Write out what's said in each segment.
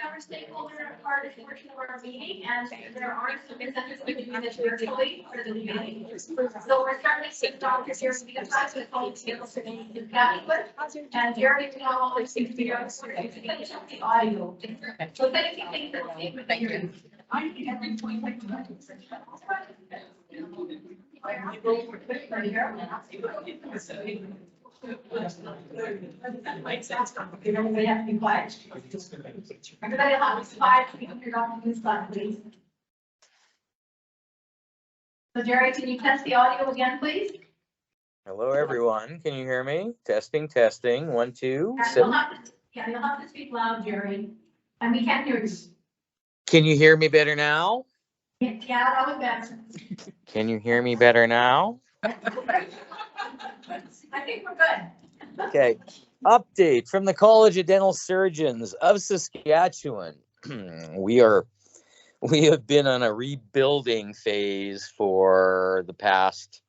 our stakeholder part portion of our meeting, and there are some incentives we can do this virtually for the meeting. So we're starting to see Dr. Here to be a class with all the skills to be and Jerry will all the things to go through the audio. So if anything that will with you. Everybody have to be quiet. Everybody have to be quiet. We can hear Dr. Newsflash, please. So Jerry, can you test the audio again, please? Hello, everyone. Can you hear me? Testing, testing. 1, 2. You'll have to speak loud, Jerry. And we can't hear you. Can you hear me better now? Yeah, that was better. Can you hear me better now? I think we're good. Okay. Update from the College of Dental Surgeons of Saskatchewan. We have been on a rebuilding phase for the past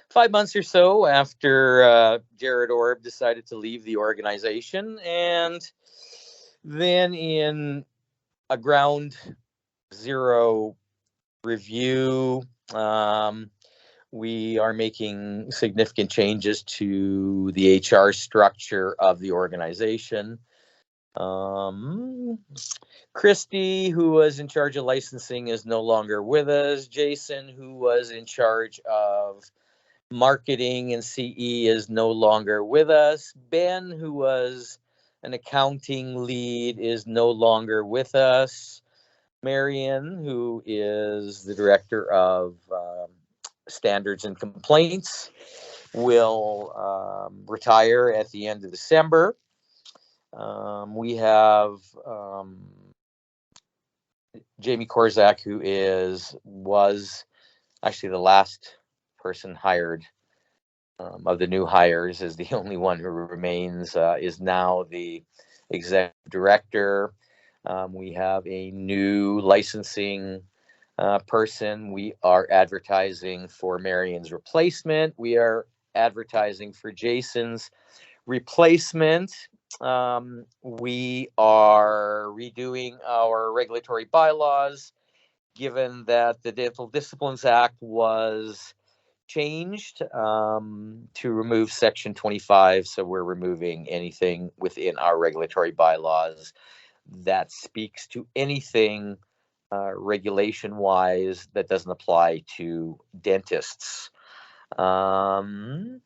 5 months or so after Jared Orb decided to leave the organization. And then in a ground zero review, we are making significant changes to the HR structure of the organization. Christy, who was in charge of licensing, is no longer with us. Jason, who was in charge of marketing and CE, is no longer with us. Ben, who was an accounting lead, is no longer with us. Marion, who is the director of standards and complaints, will retire at the end of December. We have Jamie Korzak, who was actually the last person hired of the new hires, is the only one who remains, is now the executive director. We have a new licensing person. We are advertising for Marion's replacement. We are advertising for Jason's replacement. We are redoing our regulatory bylaws, given that the Dental Disciplines Act was changed to remove Section 25. So we're removing anything within our regulatory bylaws that speaks to anything regulation-wise that doesn't apply to dentists. And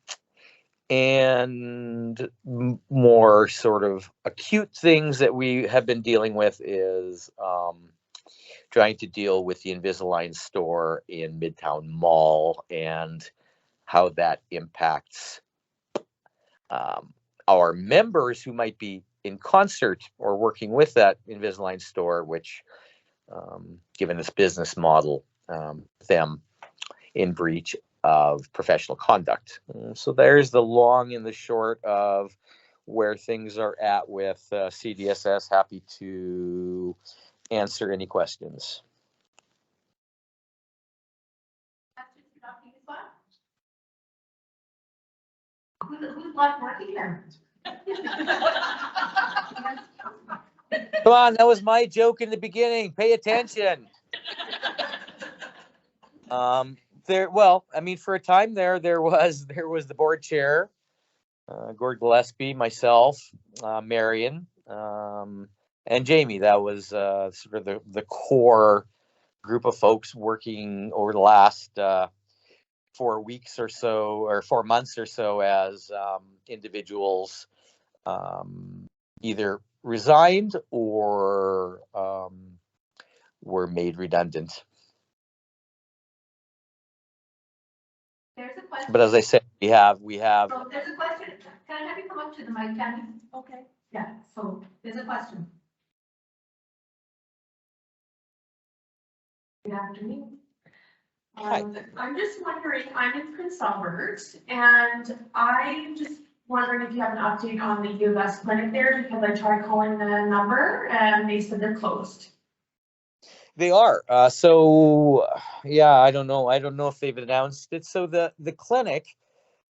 more sort of acute things that we have been dealing with is trying to deal with the Invisalign store in Midtown Mall and how that impacts our members who might be in concert or working with that Invisalign store, which given this business model, them in breach of professional conduct. So there's the long and the short of where things are at with CDSS. Happy to answer any questions. Who's left working there? Come on, that was my joke in the beginning. Pay attention. Well, I mean, for a time there was the board chair, Gord Gillespie, myself, Marion, and Jamie. That was sort of the core group of folks working over the last 4 weeks or so, or 4 months or so, as individuals either resigned or were made redundant. There's a question. But as I said, we have. So there's a question. Can I have you come up to the mic, Tammy? Okay. Yeah. So there's a question. Good afternoon. I'm just wondering, I'm in Prince Albert, and I'm just wondering if you have an update on the U of S clinic there, because I tried calling the number and they said they're closed. They are. So yeah, I don't know if they've announced it. So the clinic,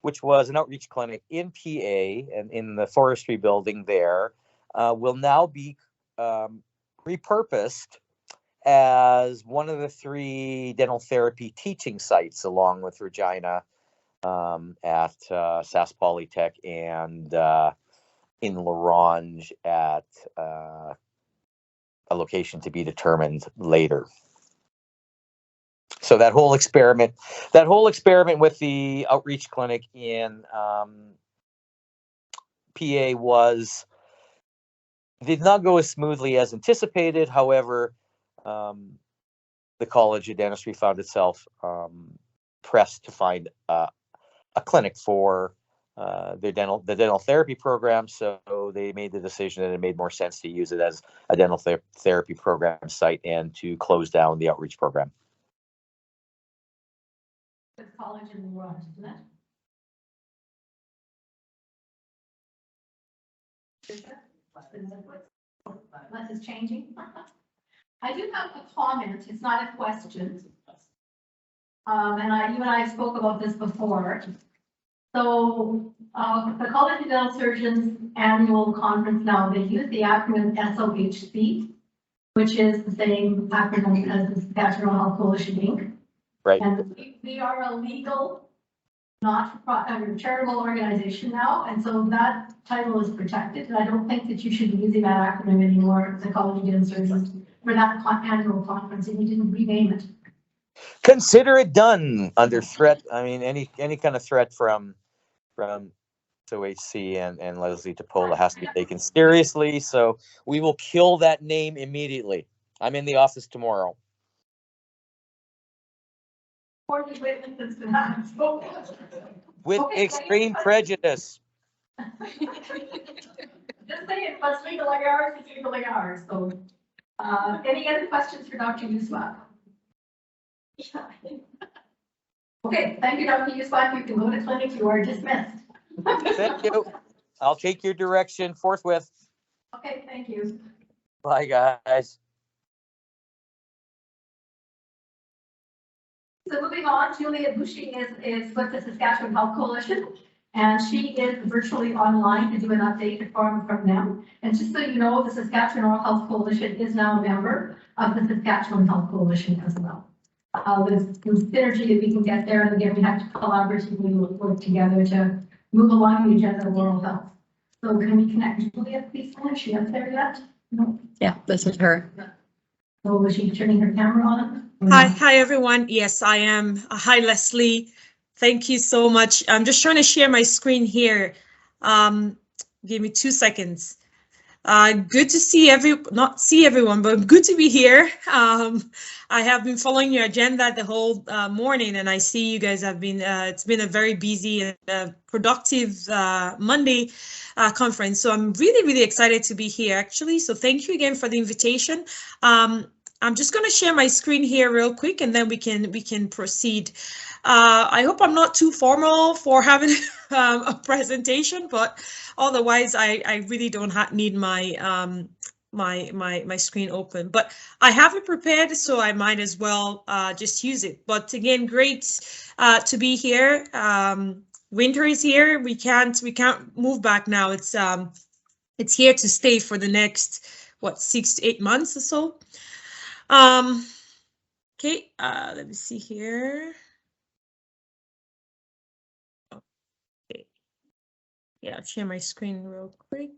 which was an outreach clinic in PA and in the forestry building there, will now be repurposed as one of the 3 dental therapy teaching sites, along with Regina at SAS Polytech and in La Ronge at a location to be determined later. So that whole experiment with the outreach clinic in PA did not go as smoothly as anticipated. However, the College of Dentistry found itself pressed to find a clinic for the dental therapy program, so they made the decision that it made more sense to use it as a dental therapy program site and to close down the outreach program. The college in the world, isn't it? Unless it's changing. I do have a comment. It's not a question. And you and I spoke about this before. So the College of Dental Surgeons annual conference now, they use the acronym SOHC, which is the same acronym as the Saskatchewan Health Coalition Inc. Right. And we are a legal, not charitable organization now, and so that title is protected. And I don't think that you should be using that acronym anymore, the College of Dental Surgeons, for that annual conference, and you didn't rename it. Consider it done under threat. I mean, any kind of threat from SOHC and Leslie Topola has to be taken seriously. So we will kill that name immediately. I'm in the office tomorrow. With Okay, extreme prejudice. Just say it was legal like ours, it's legal like ours. So, any other questions for Dr. Yusuf? Okay, thank you, Dr. Yusuf. You can go to clinic. You are dismissed. Thank you. I'll take your direction forthwith. Okay, thank you. Bye, guys. So moving on, Julia Bushing is with the Saskatchewan Health Coalition, and she is virtually online to do an update from them. And just so you know, the Saskatchewan Oral Health Coalition is now a member of the Saskatchewan Health Coalition as well. With synergy that we can get there, and again, we have to collaboratively work together to move along the agenda of oral health. So can we connect Julia, please? Is she up there yet? No. Yeah, this is her. So was she turning her camera on? Hi, everyone. Yes, I am. Hi, Leslie. Thank you so much. I'm just trying to share my screen here. Give me 2 seconds. Good to see not see everyone, but good to be here. I have been following your agenda the whole morning, and I see you guys have been, it's been a very busy and productive Monday conference. So I'm really, really excited to be here, actually. So thank you again for the invitation. I'm just going to share my screen here real quick, and then we can proceed. I hope I'm not too formal for having a presentation, but otherwise, I really don't need my my screen open. But I have it prepared, so I might as well just use it. But again, great to be here. Winter is here. We can't move back now. It's here to stay for the next 6 to 8 months or so. Okay, let me see here. Okay. Yeah, I'll share my screen real quick.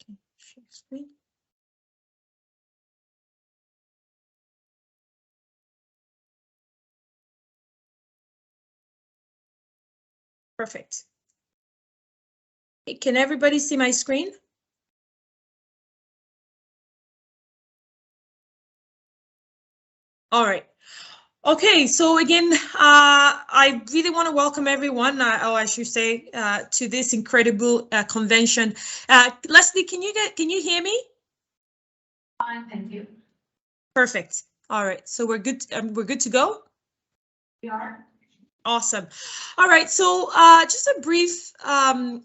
Okay, share screen. Perfect. Hey, can everybody see my screen? All right. Okay, so again, I really want to welcome everyone, I should say, to this incredible convention. Leslie, can you hear me? Fine, thank you. Perfect. All right, so we're good to go. We are. Awesome. All right, so just a brief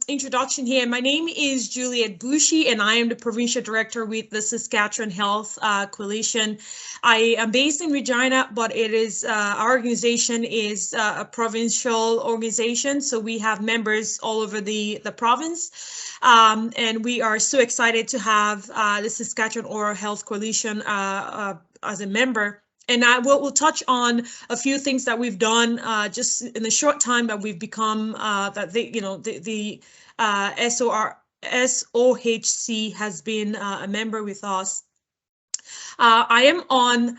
introduction here. My name is Juliette Bouchy, and I am the provincial director with the Saskatchewan Health Coalition. I am based in Regina, but it is our organization is a provincial organization, so we have members all over the province, and we are so excited to have the Saskatchewan Oral Health Coalition as a member. And I will touch on a few things that we've done just in the short time that we've become that the SOHC has been a member with us. I am on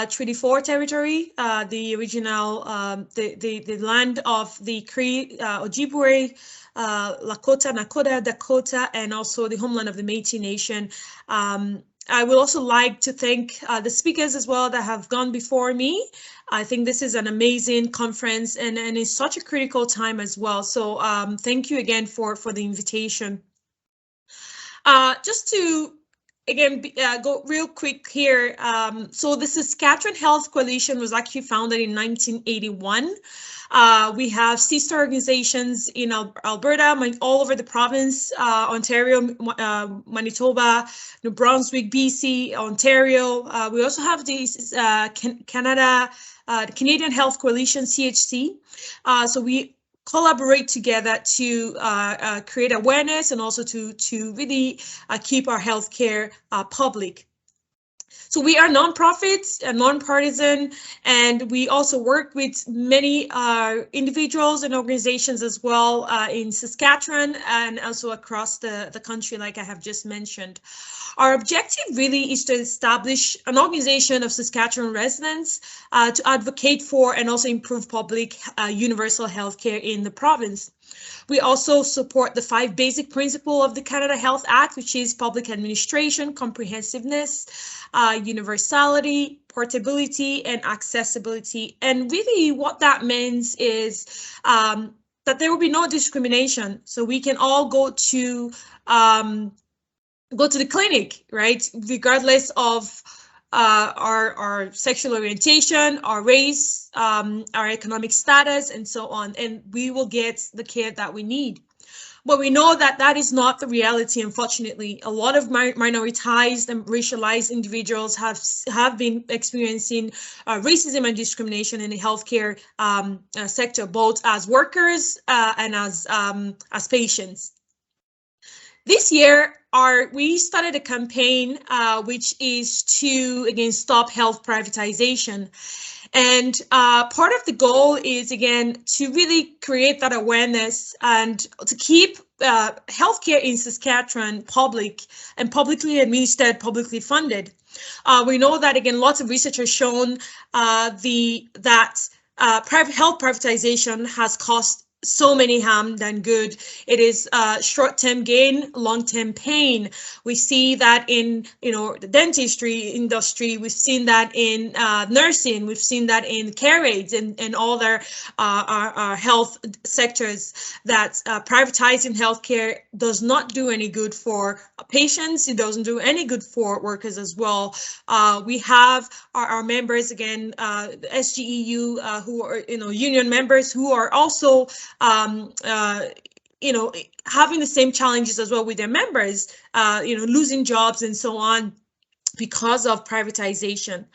Treaty 4 territory, the original the land of the Cree, Ojibwe, Lakota, Nakota, Dakota, and also the homeland of the Métis Nation. I would also like to thank the speakers as well that have gone before me. I think this is an amazing conference and it's such a critical time as well. So thank you again for the invitation. Just to again go real quick here. So the Saskatchewan Health Coalition was actually founded in 1981. We have sister organizations in Alberta, all over the province, Ontario, Manitoba, New Brunswick, BC, Ontario. We also have the Canada, the Canadian Health Coalition, CHC. So we collaborate together to create awareness and also to really keep our healthcare public. So we are nonprofits and nonpartisan, and we also work with many individuals and organizations as well in Saskatchewan and also across the country, like I have just mentioned. Our objective really is to establish an organization of Saskatchewan residents to advocate for and also improve public universal healthcare in the province. We also support the 5 basic principles of the Canada Health Act, which is public administration, comprehensiveness, universality, portability, and accessibility. And really what that means is that there will be no discrimination. So we can all go to the clinic, right? Regardless of our sexual orientation, our race, our economic status, and so on, and we will get the care that we need. But we know that that is not the reality, unfortunately. A lot of minoritized and racialized individuals have been experiencing racism and discrimination in the healthcare sector, both as workers and as patients. This year, we started a campaign which is to, again, stop health privatization. And part of the goal is, again, to really create that awareness and to keep healthcare in Saskatchewan public and publicly administered, publicly funded. We know that, again, lots of research has shown that health privatization has cost so many harm than good. It is short-term gain, long-term pain. We see that in the dentistry industry. We've seen that in nursing. We've seen that in care aids and all their our health sectors. That privatizing healthcare does not do any good for patients. It doesn't do any good for workers as well. We have our members, again, the SGEU, who are union members who are also having the same challenges as well with their members, losing jobs and so on because of privatization.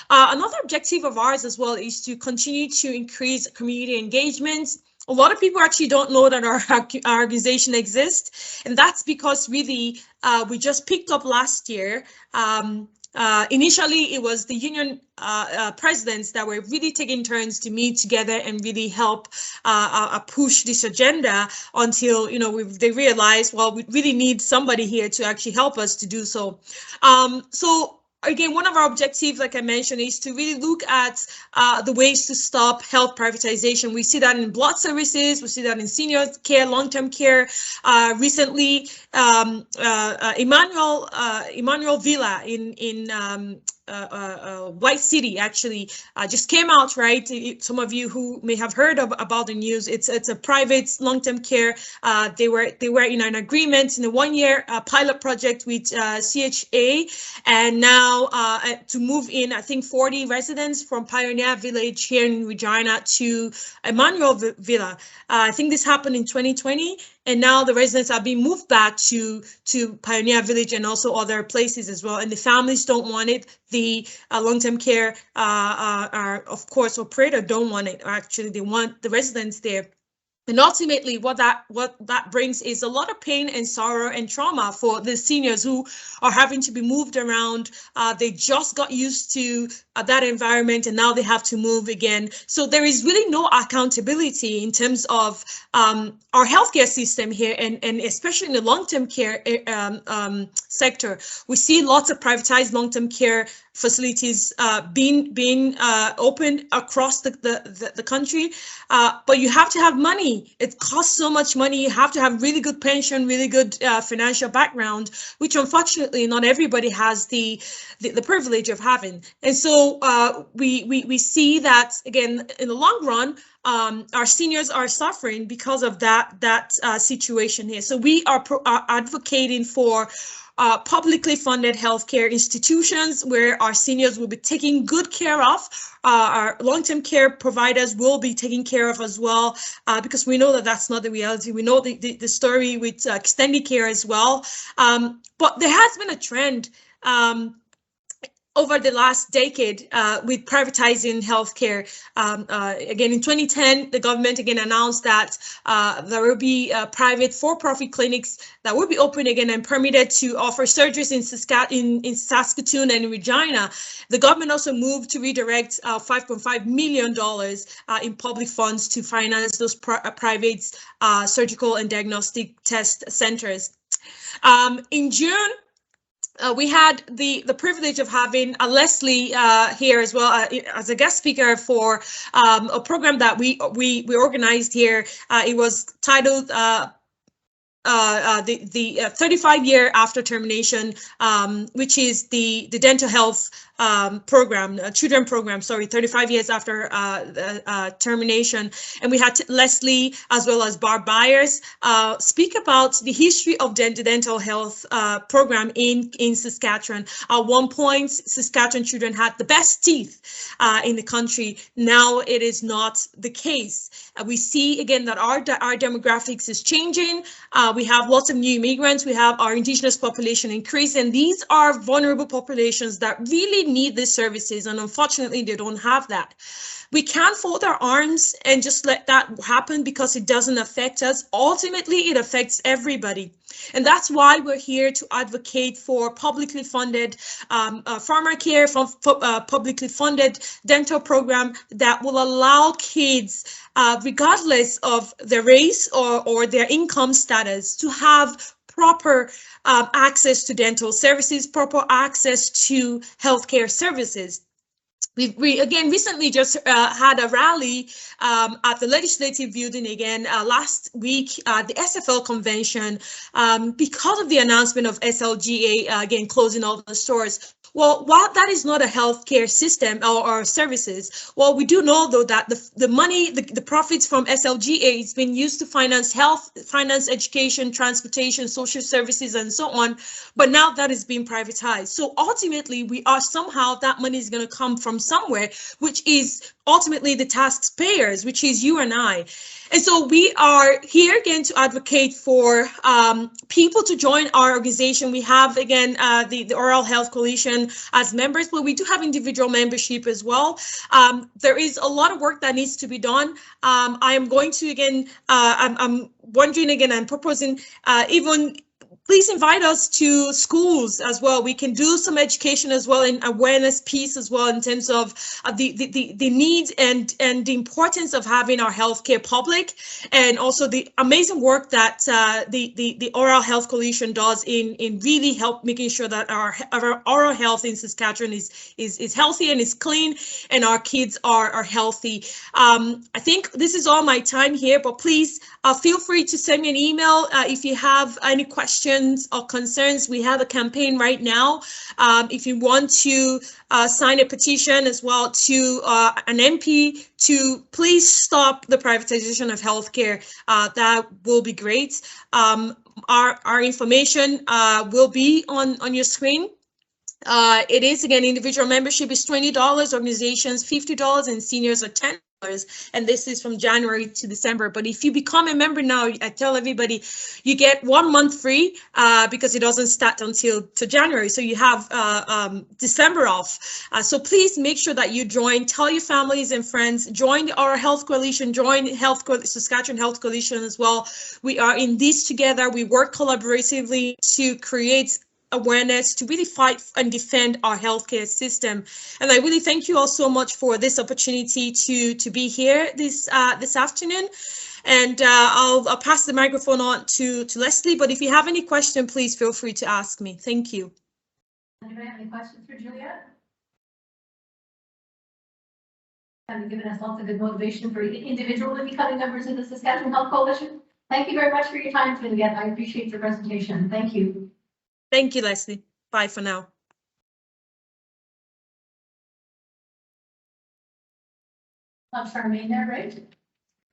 Another objective of ours as well is to continue to increase community engagement. A lot of people actually don't know that our organization exists, and that's because really we just picked up last year. Initially, it was the union presidents that were really taking turns to meet together and really help push this agenda until they realized, well, we really need somebody here to actually help us to do so. So again, one of our objectives, like I mentioned, is to really look at the ways to stop health privatization. We see that in blood services, we see that in senior care, long-term care. Recently, Emmanuel Villa in White City actually just came out, right? Some of you who may have heard about the news, it's a private long-term care. They were in an agreement in a 1-year pilot project with CHA, and now to move in, I think 40 residents from Pioneer Village here in Regina to Emmanuel Villa. I think this happened in 2020. And now the residents are being moved back to Pioneer Village and also other places as well. And the families don't want it. The long-term care, of course, operator don't want it. Actually, they want the residents there. And ultimately, what that brings is a lot of pain and sorrow and trauma for the seniors who are having to be moved around. They just got used to that environment, and now they have to move again. So there is really no accountability in terms of our healthcare system here, and especially in the long-term care sector. We see lots of privatized long-term care facilities being opened across the country, but you have to have money. It costs so much money. You have to have really good pension, really good financial background, which unfortunately not everybody has the privilege of having. And so we see that again in the long run. Our seniors are suffering because of that situation here. So we are advocating for publicly funded healthcare institutions where our seniors will be taken good care of. Our long-term care providers will be taken care of as well, because we know that that's not the reality. We know the story with extended care as well. But there has been a trend over the last decade with privatizing healthcare. Again, in 2010, the government again announced that there will be private for-profit clinics that will be open again and permitted to offer surgeries in Saskatoon and Regina. The government also moved to redirect $5.5 million in public funds to finance those private surgical and diagnostic test centers. In June, we had the privilege of having Leslie here as well as a guest speaker for a program that we organized here. It was titled the 35 year after termination, which is the dental health program, children program, sorry, 35 years after termination. And we had Leslie as well as Barb Byers speak about the history of the dental health program in Saskatchewan. At one point, Saskatchewan children had the best teeth in the country. Now it is not the case. We see again that our demographics is changing. We have lots of new immigrants. We have our Indigenous population increase, and these are vulnerable populations that really need these services, and unfortunately they don't have that. We can't fold our arms and just let that happen because it doesn't affect us. Ultimately, it affects everybody. And that's why we're here to advocate for publicly funded pharmacare, publicly funded dental program that will allow kids, regardless of their race or their income status, to have proper access to dental services, proper access to healthcare services. We again recently just had a rally at the legislative building again last week at the SFL convention because of the announcement of SLGA again closing all the stores. Well, while that is not a healthcare system or services, well, we do know though that the money, the profits from SLGA is being used to finance health, finance education, transportation, social services, and so on. But now that is being privatized. So ultimately, we are somehow that money is going to come from somewhere, which is ultimately the taxpayers, which is you and I. And so we are here again to advocate for people to join our organization. We have again the Oral Health Coalition as members, but we do have individual membership as well. There is a lot of work that needs to be done. I am going to again, I'm wondering again, I'm proposing even please invite us to schools as well. We can do some education as well and awareness piece as well in terms of the need and the importance of having our healthcare public, and also the amazing work that the Oral Health Coalition does in really help making sure that our oral health in Saskatchewan is healthy and is clean, and our kids are healthy. I think this is all my time here, but please feel free to send me an email if you have any questions questions or concerns, we have a campaign right now. If you want to sign a petition as well to an MP to please stop the privatization of healthcare, that will be great. Our information will be on your screen. It is, again, individual membership is $20, organizations $50, and seniors are $10. And this is from January to December. But if you become a member now, I tell everybody you get 1 month free because it doesn't start until to January. So you have December off. So please make sure that you join. Tell your families and friends. Join our health coalition. Join Saskatchewan Health Coalition as well. We are in this together. We work collaboratively to create awareness, to really fight and defend our healthcare system. And I really thank you all so much for this opportunity to be here this afternoon. And I'll pass the microphone on to Leslie, but if you have any question, please feel free to ask me. Thank you. Anybody have any questions for Julia? Have you given us lots of good motivation for individually becoming members of the Saskatchewan Health Coalition? Thank you very much for your time, Juliette. I appreciate your presentation. Thank you. Thank you, Leslie. Bye for now. Charmaine there, right?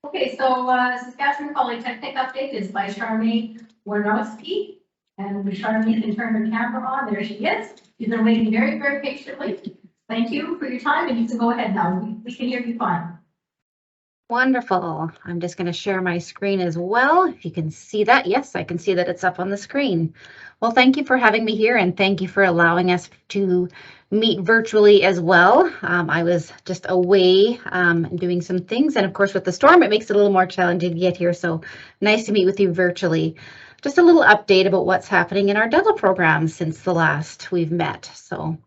Okay, so Saskatchewan Polytechnic update is by Charmaine Warnowski. And with Charmaine can turn her camera on. There she is. She's been waiting very, very patiently. Thank you for your time, and you can go ahead now. We can hear you fine. Wonderful. I'm just going to share my screen as well. If you can see that. Yes, I can see that it's up on the screen. Well, thank you for having me here, and thank you for allowing us to meet virtually as well. I was just away doing some things, and of course with the storm it makes it a little more challenging to get here, so nice to meet with you virtually. Just a little update about what's happening in our dental programs since the last we've met. So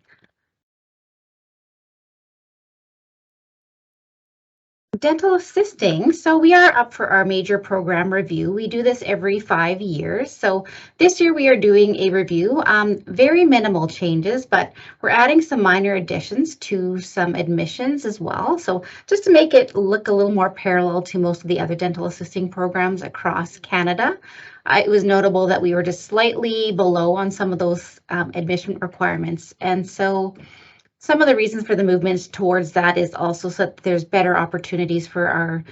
dental assisting. So we are up for our major program review. We do this every 5 years. So this year we are doing a review, very minimal changes, but we're adding some minor additions to some admissions as well. So just to make it look a little more parallel to most of the other dental assisting programs across Canada. It was notable that we were just slightly below on some of those admission requirements. And so some of the reasons for the movements towards that is also so that there's better opportunities for our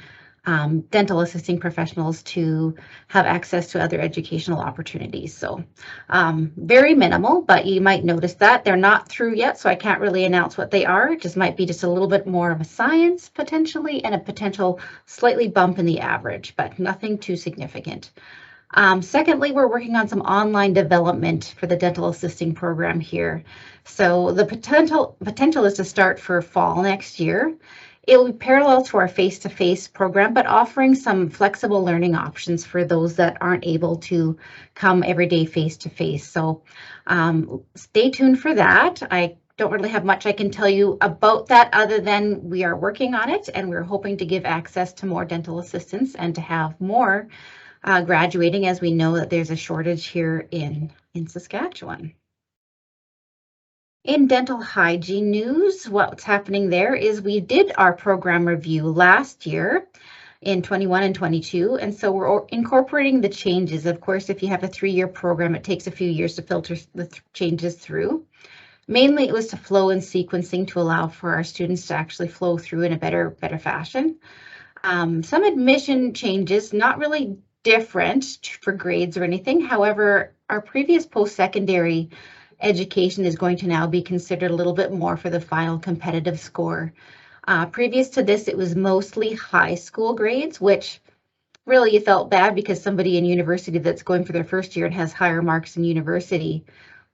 dental assisting professionals to have access to other educational opportunities. So very minimal, but you might notice that they're not through yet, so I can't really announce what they are. It just might be just a little bit more of a science potentially and a potential slightly bump in the average, but nothing too significant. Secondly, we're working on some online development for the dental assisting program here. So the potential is to start for fall next year. It will be parallel to our face-to-face program, but offering some flexible learning options for those that aren't able to come every day face-to-face. So stay tuned for that. I don't really have much I can tell you about that other than we are working on it, and we're hoping to give access to more dental assistants and to have more graduating, as we know that there's a shortage here in Saskatchewan. In dental hygiene news, what's happening there is we did our program review last year in 21 and 22, and so we're incorporating the changes. Of course, if you have a 3-year program, it takes a few years to filter the changes through. Mainly it was to flow and sequencing to allow for our students to actually flow through in a better fashion. Some admission changes, not really different for grades or anything. However, our previous post-secondary education is going to now be considered a little bit more for the final competitive score. Previous to this, it was mostly high school grades, which really you felt bad because somebody in university that's going for their first year and has higher marks in university,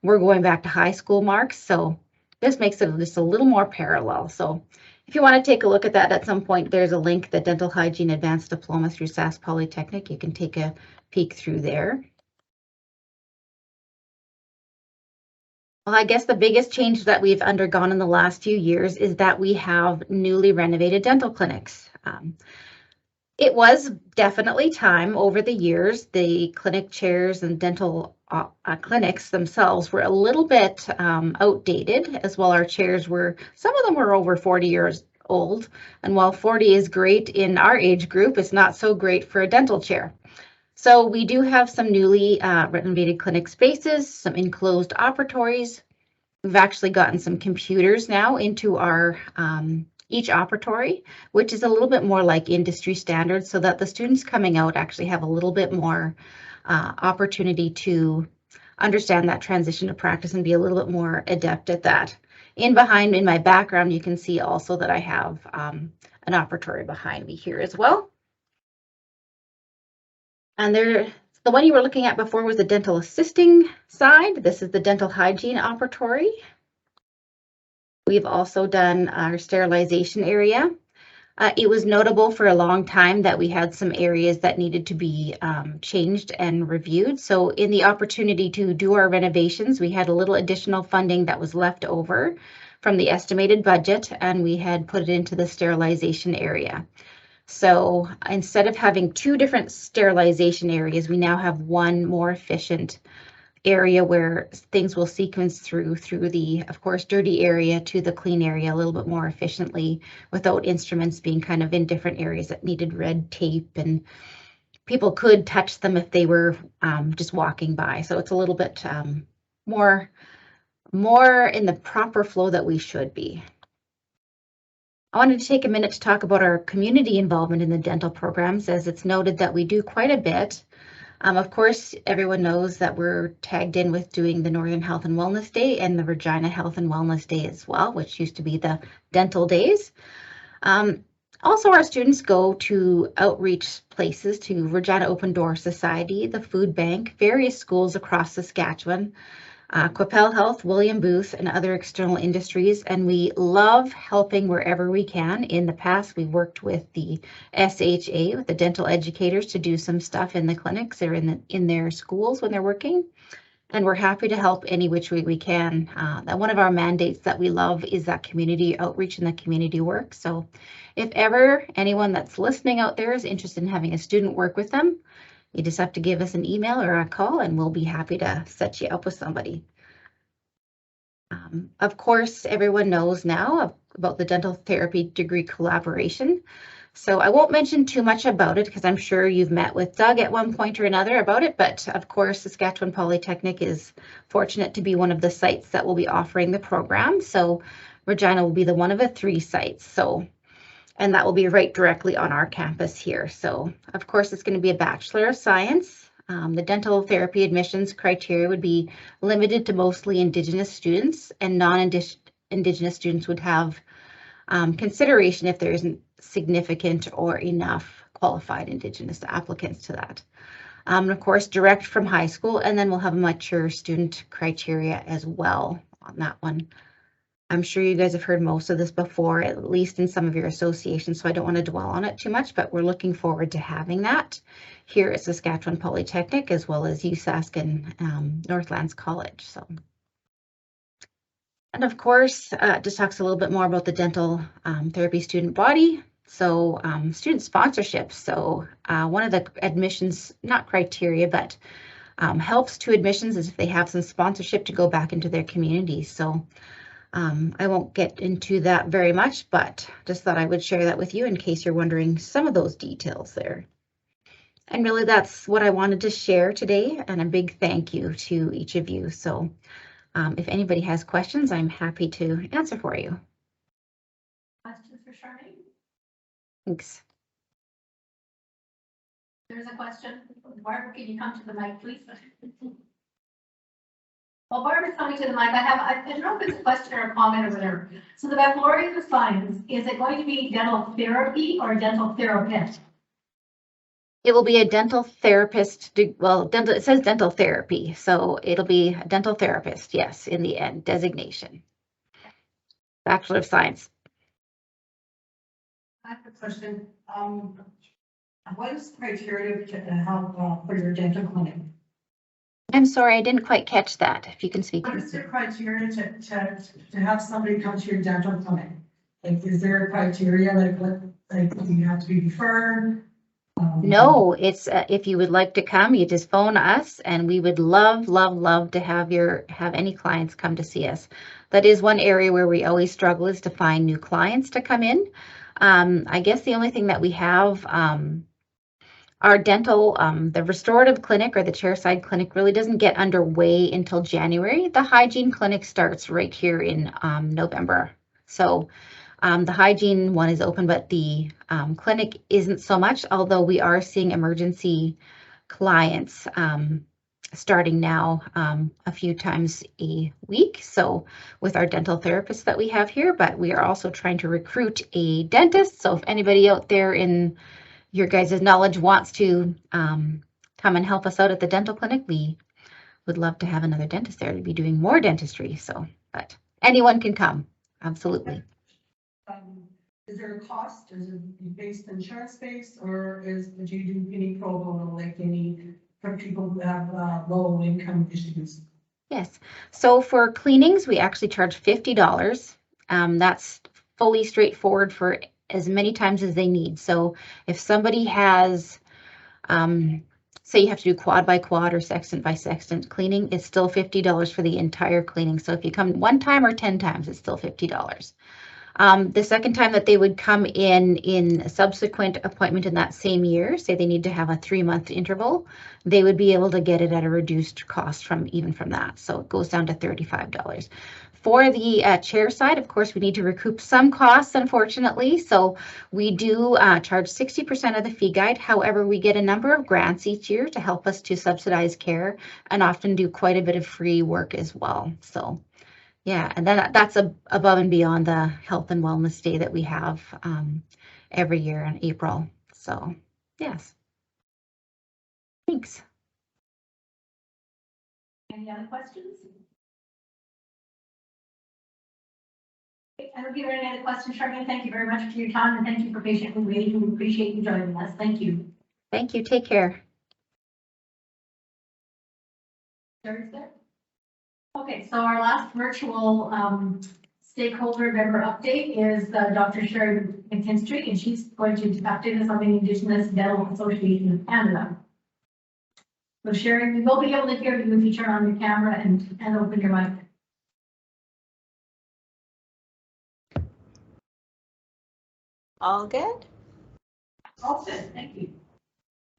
we're going back to high school marks. So this makes it just a little more parallel. So if you want to take a look at that at some point, there's a link, the Dental Hygiene Advanced Diploma through Sask Polytechnic. You can take a peek through there. Well, I guess the biggest change that we've undergone in the last few years is that we have newly renovated dental clinics. It was definitely time over the years. The clinic chairs and dental clinics themselves were a little bit outdated, as well our chairs were, some of them were over 40 years old. And while 40 is great in our age group, it's not so great for a dental chair. So we do have some newly renovated clinic spaces, some enclosed operatories. We've actually gotten some computers now into our each operatory, which is a little bit more like industry standards, so that the students coming out actually have a little bit more opportunity to understand that transition to practice and be a little bit more adept at that. In my background, you can see also that I have an operatory behind me here as well. And the one you were looking at before was the dental assisting side. This is the dental hygiene operatory. We've also done our sterilization area. It was notable for a long time that we had some areas that needed to be changed and reviewed. So in the opportunity to do our renovations, we had a little additional funding that was left over from the estimated budget, and we had put it into the sterilization area. So instead of having two different sterilization areas, we now have one more efficient area where things will sequence through the, of course, dirty area to the clean area a little bit more efficiently without instruments being kind of in different areas that needed red tape, and people could touch them if they were just walking by. So it's a little bit more in the proper flow that we should be. I wanted to take a minute to talk about our community involvement in the dental programs, as it's noted that we do quite a bit. Of course, everyone knows that we're tagged in with doing the Northern Health and Wellness Day and the Regina Health and Wellness Day as well, which used to be the dental days. Also, our students go to outreach places, to Regina Open Door Society, the Food Bank, various schools across Saskatchewan, Quappel Health, William Booth, and other external industries, and we love helping wherever we can. In the past, we've worked with the SHA, with the dental educators, to do some stuff in the clinics or in their schools when they're working, and we're happy to help any which way we can. That one of our mandates that we love is that community outreach and the community work. So if ever anyone that's listening out there is interested in having a student work with them, you just have to give us an email or a call, and we'll be happy to set you up with somebody. Of course, everyone knows now about the dental therapy degree collaboration. So I won't mention too much about it because I'm sure you've met with Doug at one point or another about it. But of course, Saskatchewan Polytechnic is fortunate to be one of the sites that will be offering the program. So Regina will be the one of the 3 sites. And that will be right directly on our campus here. So of course, it's going to be a Bachelor of Science. The dental therapy admissions criteria would be limited to mostly Indigenous students, and non-Indigenous students would have consideration if there isn't significant or enough qualified Indigenous applicants to that. And of course, direct from high school, and then we'll have a mature student criteria as well on that one. I'm sure you guys have heard most of this before, at least in some of your associations, so I don't want to dwell on it too much, but we're looking forward to having that here at Saskatchewan Polytechnic, as well as USask and Northlands College. So, and of course, just talks a little bit more about the dental therapy student body. So student sponsorship. So one of the admissions, not criteria, but helps to admissions is if they have some sponsorship to go back into their communities. So I won't get into that very much, but just thought I would share that with you in case you're wondering some of those details there. And really, that's what I wanted to share today, and a big thank you to each of you. So if anybody has questions, I'm happy to answer for you. Questions for Charmaine? Thanks. There's a question. Barbara, can you come to the mic, please? While Barbara's coming to the mic, I don't know if it's a question or a comment or whatever. So the baccalaureate of science, is it going to be dental therapy or dental therapist? It will be a dental therapist, well, it says dental therapy, so it'll be a dental therapist, yes, in the end, designation. Bachelor of Science. I have a question. What is the criteria to help for your dental clinic? I'm sorry, I didn't quite catch that. If you can speak. What is the criteria to have somebody come to your dental clinic? Like, is there a criteria, like what, like you have to be referred? No, it's if you would like to come, you just phone us, and we would love to have any clients come to see us. That is one area where we always struggle, is to find new clients to come in. I guess the only thing that we have Our dental, the restorative clinic or the chairside clinic really doesn't get underway until January. The hygiene clinic starts right here in November. So the hygiene one is open, but the clinic isn't so much, although we are seeing emergency clients starting now a few times a week. So with our dental therapists that we have here, but we are also trying to recruit a dentist. So if anybody out there in your guys' knowledge wants to come and help us out at the dental clinic, we would love to have another dentist there to be doing more dentistry. So, but anyone can come, absolutely. Is there a cost? Is it based insurance based, or would you do any pro bono, like any for people who have low income issues? Yes. So for cleanings, we actually charge $50. That's fully straightforward for as many times as they need. So if somebody has, say you have to do quad by quad or sextant by sextant cleaning, it's still $50 for the entire cleaning. So if you come 1 time or 10 times, it's still $50. The second time that they would come in a subsequent appointment in that same year, say they need to have a 3-month interval, they would be able to get it at a reduced cost from that. So it goes down to $35. For the chair side, of course, we need to recoup some costs, unfortunately. So we do charge 60% of the fee guide. However, we get a number of grants each year to help us to subsidize care and often do quite a bit of free work as well. So yeah, and then that's above and beyond the health and wellness day that we have every year in April. So yes, thanks. Any other questions? I don't hear any other questions, Charmaine. Thank you very much for your time and thank you for patiently waiting. We appreciate you joining us. Thank you. Thank you. Take care. Thursday. Okay, so our last virtual stakeholder member update is Dr. Sherry McKinstry, and she's going to update us on the Indigenous Dental Association of Canada. So Sherry, we will be able to hear you if you turn on your camera and open your mic. All good? All good, thank you.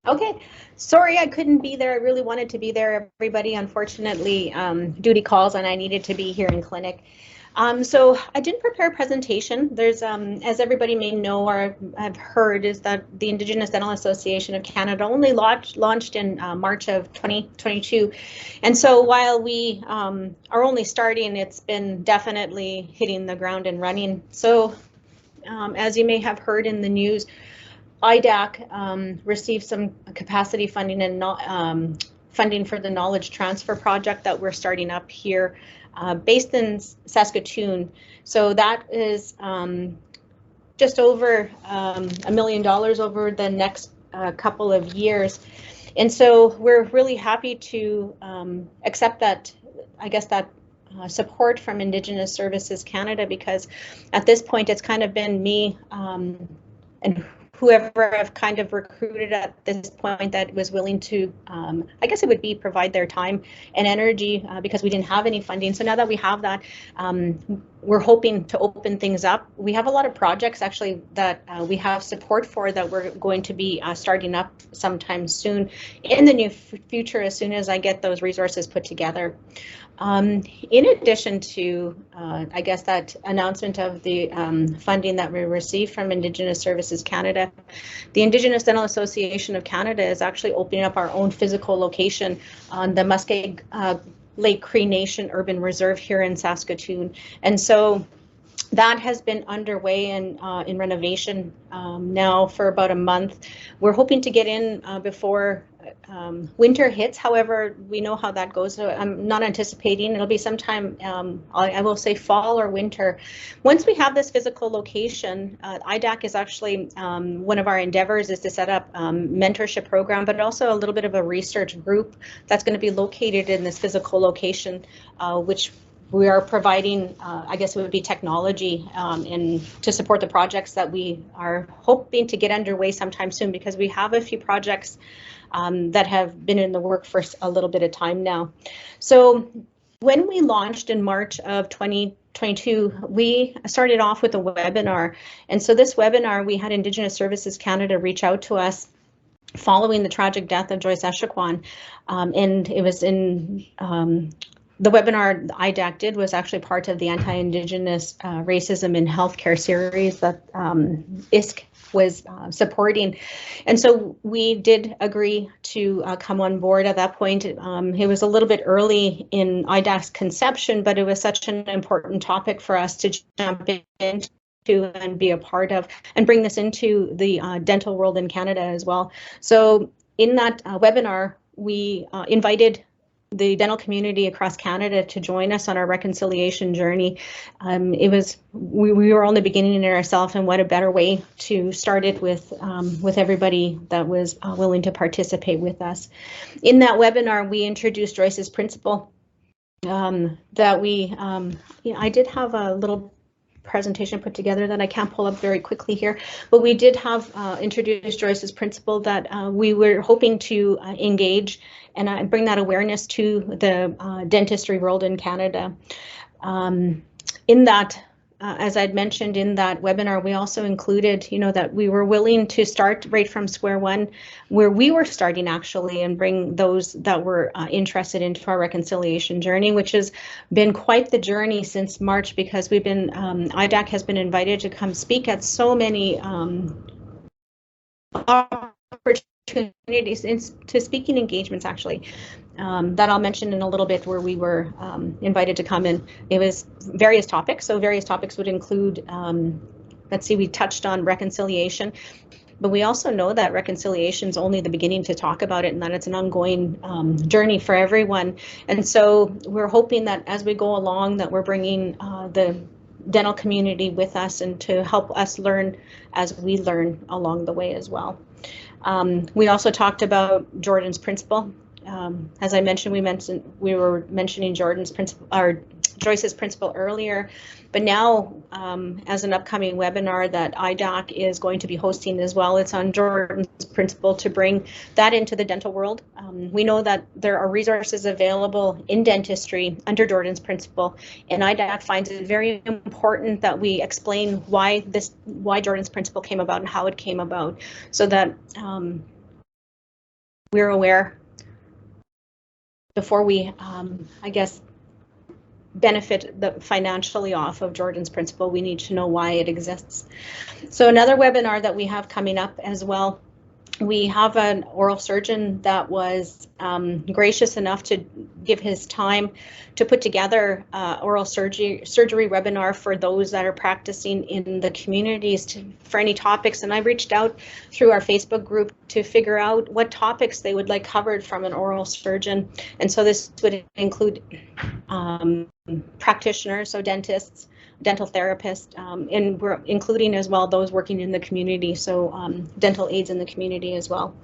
Okay, sorry I couldn't be there. I really wanted to be there, everybody. Unfortunately, duty calls and I needed to be here in clinic. So I didn't prepare a presentation. There's, as everybody may know or have heard, is that the Indigenous Dental Association of Canada only launched in March of 2022. And so while we are only starting, it's been definitely hitting the ground and running. So as you may have heard in the news, IDAC received some capacity funding and funding for the knowledge transfer project that we're starting up here based in Saskatoon. So that is just over $1 million over the next couple of years. And so we're really happy to accept that, I guess, that support from Indigenous Services Canada, because at this point it's kind of been me and whoever I've kind of recruited at this point that was willing to, I guess it would be provide their time and energy because we didn't have any funding. So now that we have that, we're hoping to open things up. We have a lot of projects actually that we have support for that we're going to be starting up sometime soon in the near future as soon as I get those resources put together. In addition to, I guess, that announcement of the funding that we received from Indigenous Services Canada, the Indigenous Dental Association of Canada is actually opening up our own physical location on the Muskeg Lake Cree Nation Urban Reserve here in Saskatoon. And so that has been underway in renovation now for about a month. We're hoping to get in before winter hits. However, we know how that goes. So I'm not anticipating it'll be sometime, I will say fall or winter. Once we have this physical location, IDAC is actually one of our endeavors is to set up mentorship program, but also a little bit of a research group that's going to be located in this physical location, which we are providing, I guess it would be technology to support the projects that we are hoping to get underway sometime soon, because we have a few projects that have been in the work for a little bit of time now. So when we launched in March of 2022, we started off with a webinar. And so this webinar, we had Indigenous Services Canada reach out to us following the tragic death of Joyce Echaquan. And it was in the webinar IDAC did was actually part of the Anti-Indigenous Racism in Healthcare series that ISK was supporting. And so we did agree to come on board at that point. It was a little bit early in IDAC's conception, but it was such an important topic for us to jump into and be a part of and bring this into the dental world in Canada as well. So in that webinar, we invited the dental community across Canada to join us on our reconciliation journey. We were only beginning it ourselves, and what a better way to start it with everybody that was willing to participate with us. In that webinar, we introduced Joyce's principle that we, I did have a little presentation put together that I can't pull up very quickly here, but we did have introduced Joyce's principle that we were hoping to engage and bring that awareness to the dentistry world in Canada. In that, as I'd mentioned in that webinar, we also included, that we were willing to start right from square one, where we were starting actually, and bring those that were interested into our reconciliation journey, which has been quite the journey since March, because we've been, IDAC has been invited to come speak at so many opportunities, to speaking engagements actually, that I'll mention in a little bit, where we were invited to come in. It was various topics. So various topics would include, let's see, we touched on reconciliation, but we also know that reconciliation is only the beginning to talk about it, and that it's an ongoing journey for everyone. And so we're hoping that as we go along, that we're bringing the dental community with us, and to help us learn as we learn along the way as well. We also talked about Jordan's principle. As I mentioned, we were mentioning Jordan's principle, or Joyce's principle earlier, but now as an upcoming webinar that IDAC is going to be hosting as well, it's on Jordan's principle, to bring that into the dental world. We know that there are resources available in dentistry under Jordan's principle, and IDAC finds it very important that we explain why Jordan's principle came about and how it came about, so that we're aware before we, I guess, benefit financially off of Jordan's principle. We need to know why it exists. So another webinar that we have coming up as well, we have an oral surgeon that was gracious enough to give his time to put together oral surgery webinar for those that are practicing in the communities for any topics. And I reached out through our Facebook group to figure out what topics they would like covered from an oral surgeon. And so this would include practitioners, so dentists, dental therapists, and we're including as well those working in the community, so dental aides in the community as well.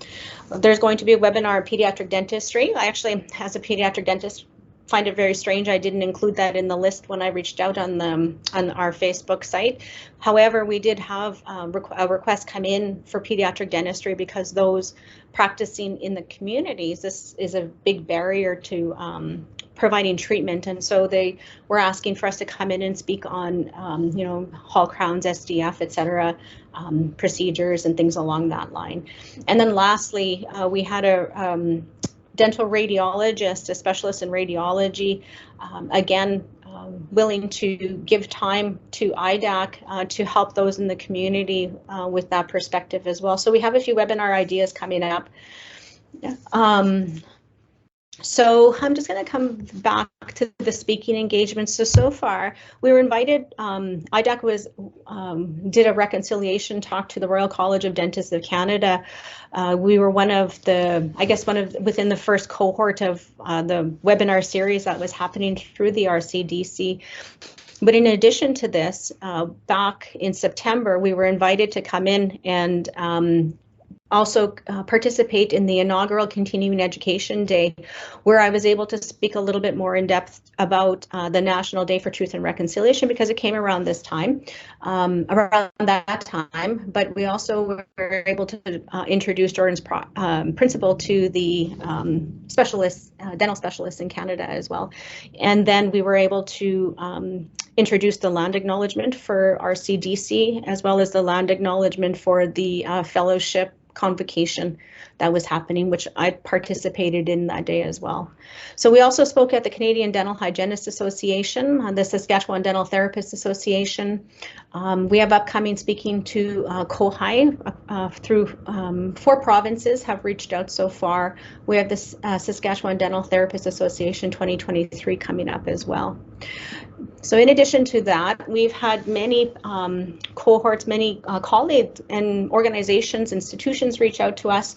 There's going to be a webinar on pediatric dentistry. I actually, as a pediatric dentist, find it very strange I didn't include that in the list when I reached out on our Facebook site. However, we did have a request come in for pediatric dentistry, because those practicing in the communities, this is a big barrier to providing treatment, and so they were asking for us to come in and speak on Hall crowns, SDF, etc., procedures and things along that line. And then lastly, we had a dental radiologist, a specialist in radiology, again, willing to give time to IDAC to help those in the community with that perspective as well. So we have a few webinar ideas coming up. So I'm just going to come back to the speaking engagements. So far, we were invited, IDAC did a reconciliation talk to the Royal College of Dentists of Canada. We were within the first cohort of the webinar series that was happening through the RCDC. But in addition to this, back in September, we were invited to come in and also participate in the inaugural Continuing Education Day, where I was able to speak a little bit more in depth about the National Day for Truth and Reconciliation, because it came around this time, around that time. But we also were able to introduce Jordan's principle to the dental specialists in Canada as well. And then we were able to introduce the land acknowledgement for RCDC, as well as the land acknowledgement for the fellowship convocation that was happening, which I participated in that day as well. So we also spoke at the Canadian Dental Hygienists Association, the Saskatchewan Dental Therapists Association. We have upcoming speaking to COHI through 4 provinces have reached out so far. We have this Saskatchewan Dental Therapists Association 2023 coming up as well. So in addition to that, we've had many cohorts, many colleagues and organizations, institutions reach out to us,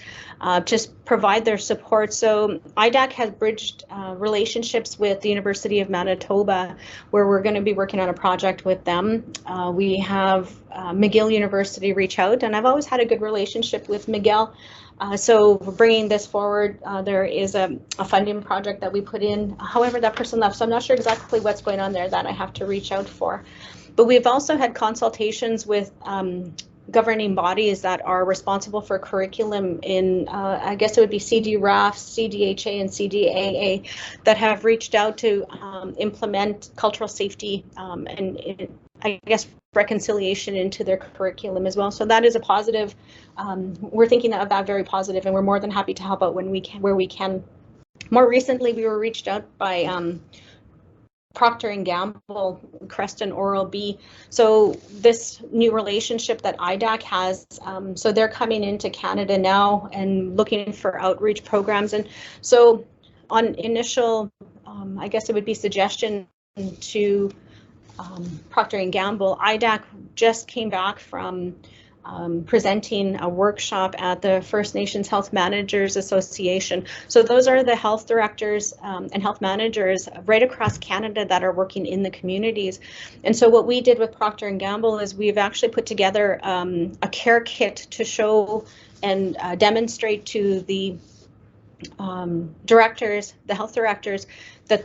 just provide their support. So IDAC has bridged relationships with the University of Manitoba, where we're going to be working on a project with them. We have McGill University reach out, and I've always had a good relationship with McGill. So bringing this forward, there is a funding project that we put in. However, that person left, so I'm not sure exactly what's going on there that I have to reach out for. But we've also had consultations with governing bodies that are responsible for curriculum in, I guess it would be CDRAF, CDHA, and CDAA, that have reached out to implement cultural safety and I guess reconciliation into their curriculum as well. So that is a positive. We're thinking of that very positive, and we're more than happy to help out when we can, where we can. More recently, we were reached out by Procter & Gamble, Creston Oral-B. So this new relationship that IDAC has, so they're coming into Canada now and looking for outreach programs. And so on initial, I guess it would be suggestion to Procter & Gamble, IDAC just came back from presenting a workshop at the First Nations Health Managers Association. So those are the health directors and health managers right across Canada that are working in the communities. And so what we did with Procter & Gamble is we've actually put together a care kit to show and demonstrate to the directors, the health directors, that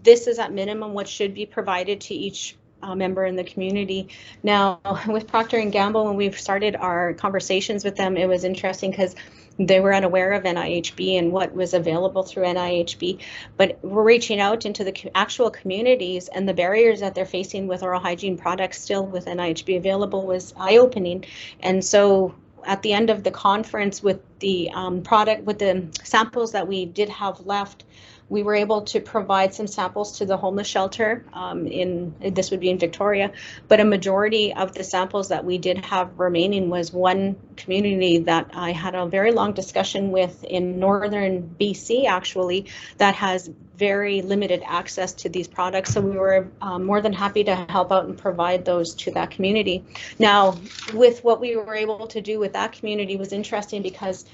this is at minimum what should be provided to each member in the community. Now, with Procter & Gamble, when we've started our conversations with them, it was interesting because they were unaware of NIHB and what was available through NIHB, but we're reaching out into the actual communities, and the barriers that they're facing with oral hygiene products still with NIHB available was eye-opening. And so at the end of the conference, with the with the samples that we did have left, we were able to provide some samples to the homeless shelter this would be in Victoria, but a majority of the samples that we did have remaining was one community that I had a very long discussion with in northern BC, actually, that has very limited access to these products. So we were more than happy to help out and provide those to that community. Now, with what we were able to do with that community was interesting because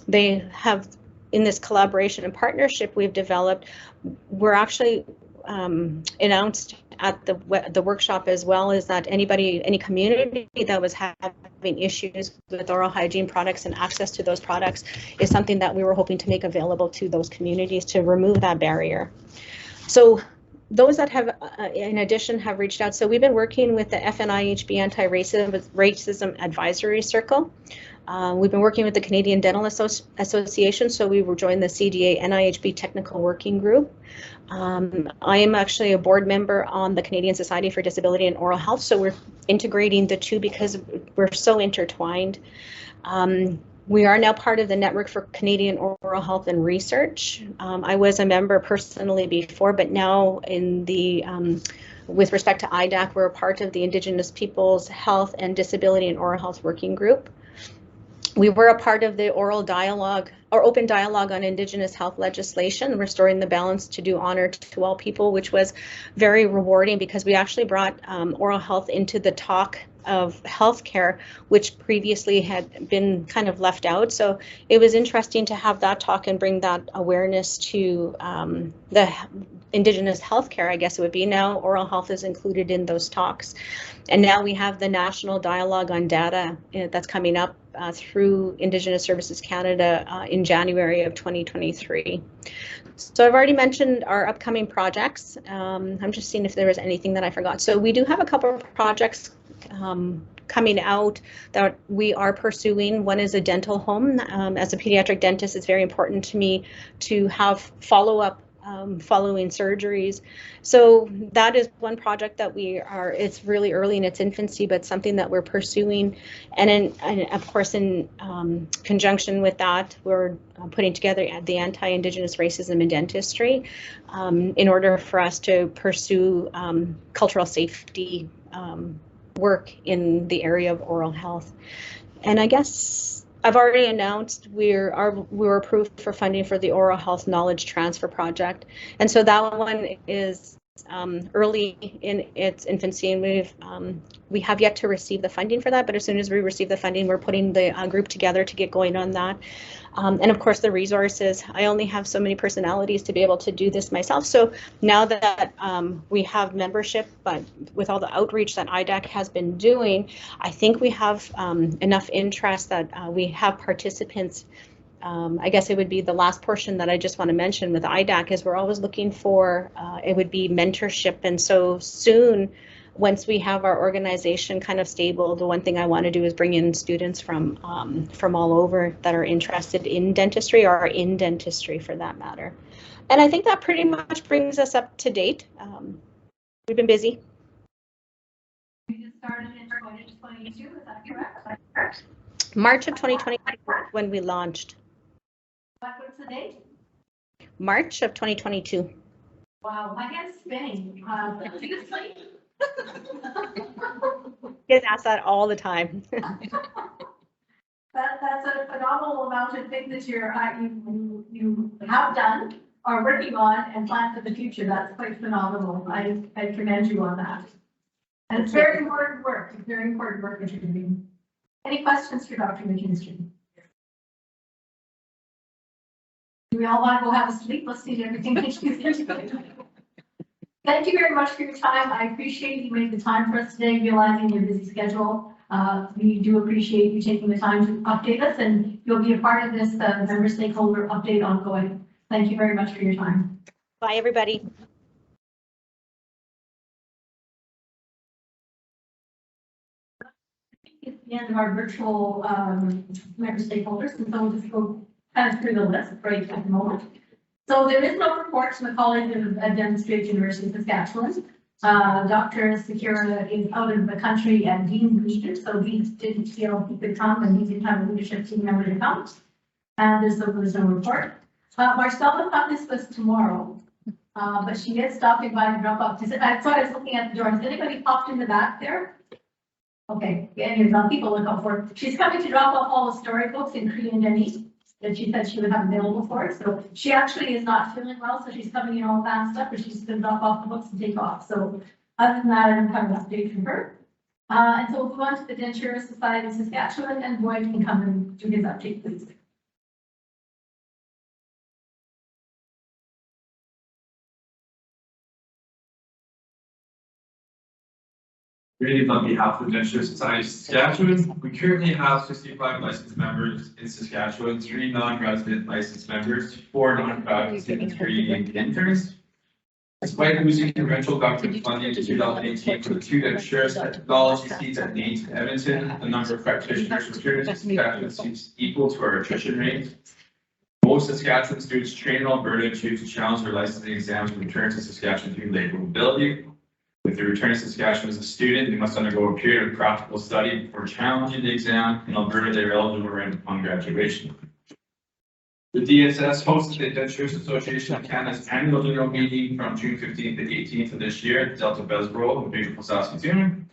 they have, in this collaboration and partnership we've developed, we're actually announced at the workshop as well, is that any community that was having issues with oral hygiene products and access to those products is something that we were hoping to make available to those communities to remove that barrier. So those that have, in addition, have reached out. So we've been working with the FNIHB Anti-Racism Advisory Circle. We've been working with the Canadian Dental Association, so we will join the CDA NIHB Technical Working Group. I am actually a board member on the Canadian Society for Disability and Oral Health, so we're integrating the two because we're so intertwined. We are now part of the Network for Canadian Oral Health and Research. I was a member personally before, but now in the with respect to IDAC, we're a part of the Indigenous Peoples Health and Disability and Oral Health Working Group. We were a part of the oral dialogue or open dialogue on Indigenous health legislation, restoring the balance to do honor to all people, which was very rewarding because we actually brought oral health into the talk of healthcare, which previously had been kind of left out. So it was interesting to have that talk and bring that awareness to the Indigenous healthcare, I guess it would be. Now oral health is included in those talks. And now we have the National Dialogue on Data that's coming up through Indigenous Services Canada in January of 2023. So I've already mentioned our upcoming projects. I'm just seeing if there was anything that I forgot. So we do have a couple of projects coming out that we are pursuing. One is a dental home. As a pediatric dentist, it's very important to me to have follow-up following surgeries. So that is one project that it's really early in its infancy, but something that we're pursuing. And of course, in conjunction with that, we're putting together the anti-Indigenous racism in dentistry in order for us to pursue cultural safety work in the area of oral health. And I guess I've already announced we were approved for funding for the Oral Health Knowledge Transfer Project. And so that one is early in its infancy, and we have yet to receive the funding for that, but as soon as we receive the funding, we're putting the group together to get going on that. And of course, the resources. I only have so many personalities to be able to do this myself. So now that we have membership, but with all the outreach that IDAC has been doing, I think we have enough interest that we have participants. I guess it would be the last portion that I just want to mention with IDAC is we're always looking for, it would be mentorship. And so soon, once we have our organization kind of stable, the one thing I want to do is bring in students from all over that are interested in dentistry or in dentistry for that matter. And I think that pretty much brings us up to date. We've been busy. We just started in 2022, is that correct? March of 2020 when we launched. What's the date? March of 2022. Wow, my head's spinning. Seriously? Get asked that all the time. That's a phenomenal amount of things that you have done, are working on, and plan for the future. That's quite phenomenal. I commend you on that. And it's very important work. It's very important work that you're doing. Any questions for Dr. McKinstry? Do we all want to go have a sleep? Let's see everything that she's doing. Thank you very much for your time. I appreciate you making the time for us today, realizing your busy schedule. We do appreciate you taking the time to update us, and you'll be a part of this member stakeholder update ongoing. Thank you very much for your time. Bye, everybody. It's the end of our virtual member stakeholders, and so we'll just go kind of through the list right at the moment. So there is no report from the College of Dentistry, University of Saskatchewan. Dr. Secura is out of the country and Dean Booster, so he didn't feel he could come, and he didn't have a leadership team member to come. And there's no report. Marcella thought this was tomorrow, but she is stopping by to drop off. I thought I was looking at the door. Has anybody popped in the back there? Okay, yeah, here's some people look out for it. She's coming to drop off all the storybooks in Cree and Denise that she said she would have available for us. So she actually is not feeling well, so she's coming in all that stuff, but she's going to drop off the books and take off. So other than that, I don't have an update from her. And so we'll move on to the Denture Society of Saskatchewan, and Boyd can come and do his update, please. Greetings on behalf of the Denture Society of Saskatchewan. We currently have 65 licensed members in Saskatchewan, 3 non-resident licensed members, 4 non-practicing, and 3 interns. Despite losing provincial government funding in 2018 for the 2 Denture technology seats at NAIT and Edmonton, the number of practitioners returned to Saskatchewan seems equal to our attrition rate. Most Saskatchewan students trained in Alberta choose to challenge their licensing exams and return to Saskatchewan through labor mobility. If they return to Saskatchewan as a student, they must undergo a period of practical study before challenging the exam. In Alberta, they are eligible to rent upon graduation. The DSS hosted the Dentures Association of Canada's annual general meeting from June 15th to 18th of this year at Delta Besborough in beautiful Saskatoon.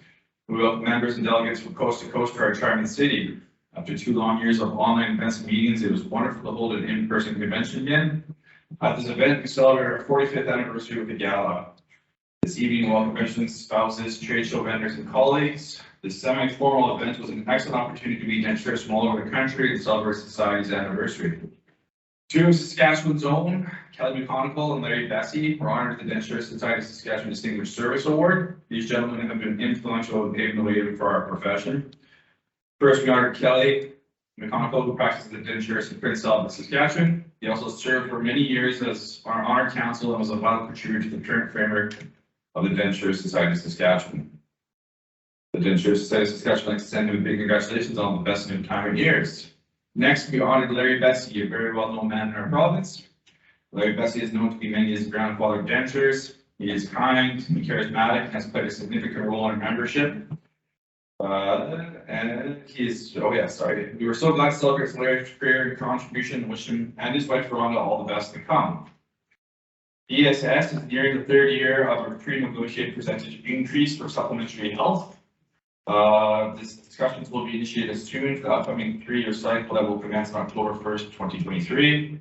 We welcome members and delegates from coast to coast for our charming city. After 2 long years of online events and meetings, it was wonderful to hold an in-person convention again. At this event, we celebrate our 45th anniversary with the gala. This evening, welcome residents, spouses, trade show vendors, and colleagues. This semi-formal event was an excellent opportunity to meet denturists from all over the country and celebrate society's anniversary. 2 of Saskatchewan's own, Kelly McConicle and Larry Bessie, were honored with the Dentures Society of Saskatchewan Distinguished Service Award. These gentlemen have been influential in paving the way for our profession. First, we honored Kelly McConicle, who practices the dentures in Prince Albert, Saskatchewan. He also served for many years as our honor counsel and was a vital contributor to the current framework of the Denture Society of Saskatchewan. The Denture Society of Saskatchewan likes to send him a big congratulations on the best of his time and years. Next, we honored Larry Bessie, a very well-known man in our province. Larry Bessie is known to be many as grandfather of dentures. He is kind and charismatic and has played a significant role in our membership. And he's, oh yeah, sorry. We were so glad to celebrate Larry's career and contribution and wish him and his wife Rhonda all the best to come. ESS is nearing the third year of a pre-negotiated percentage increase for supplementary health. This discussions will be initiated soon for the upcoming 3-year cycle that will commence on October 1st, 2023.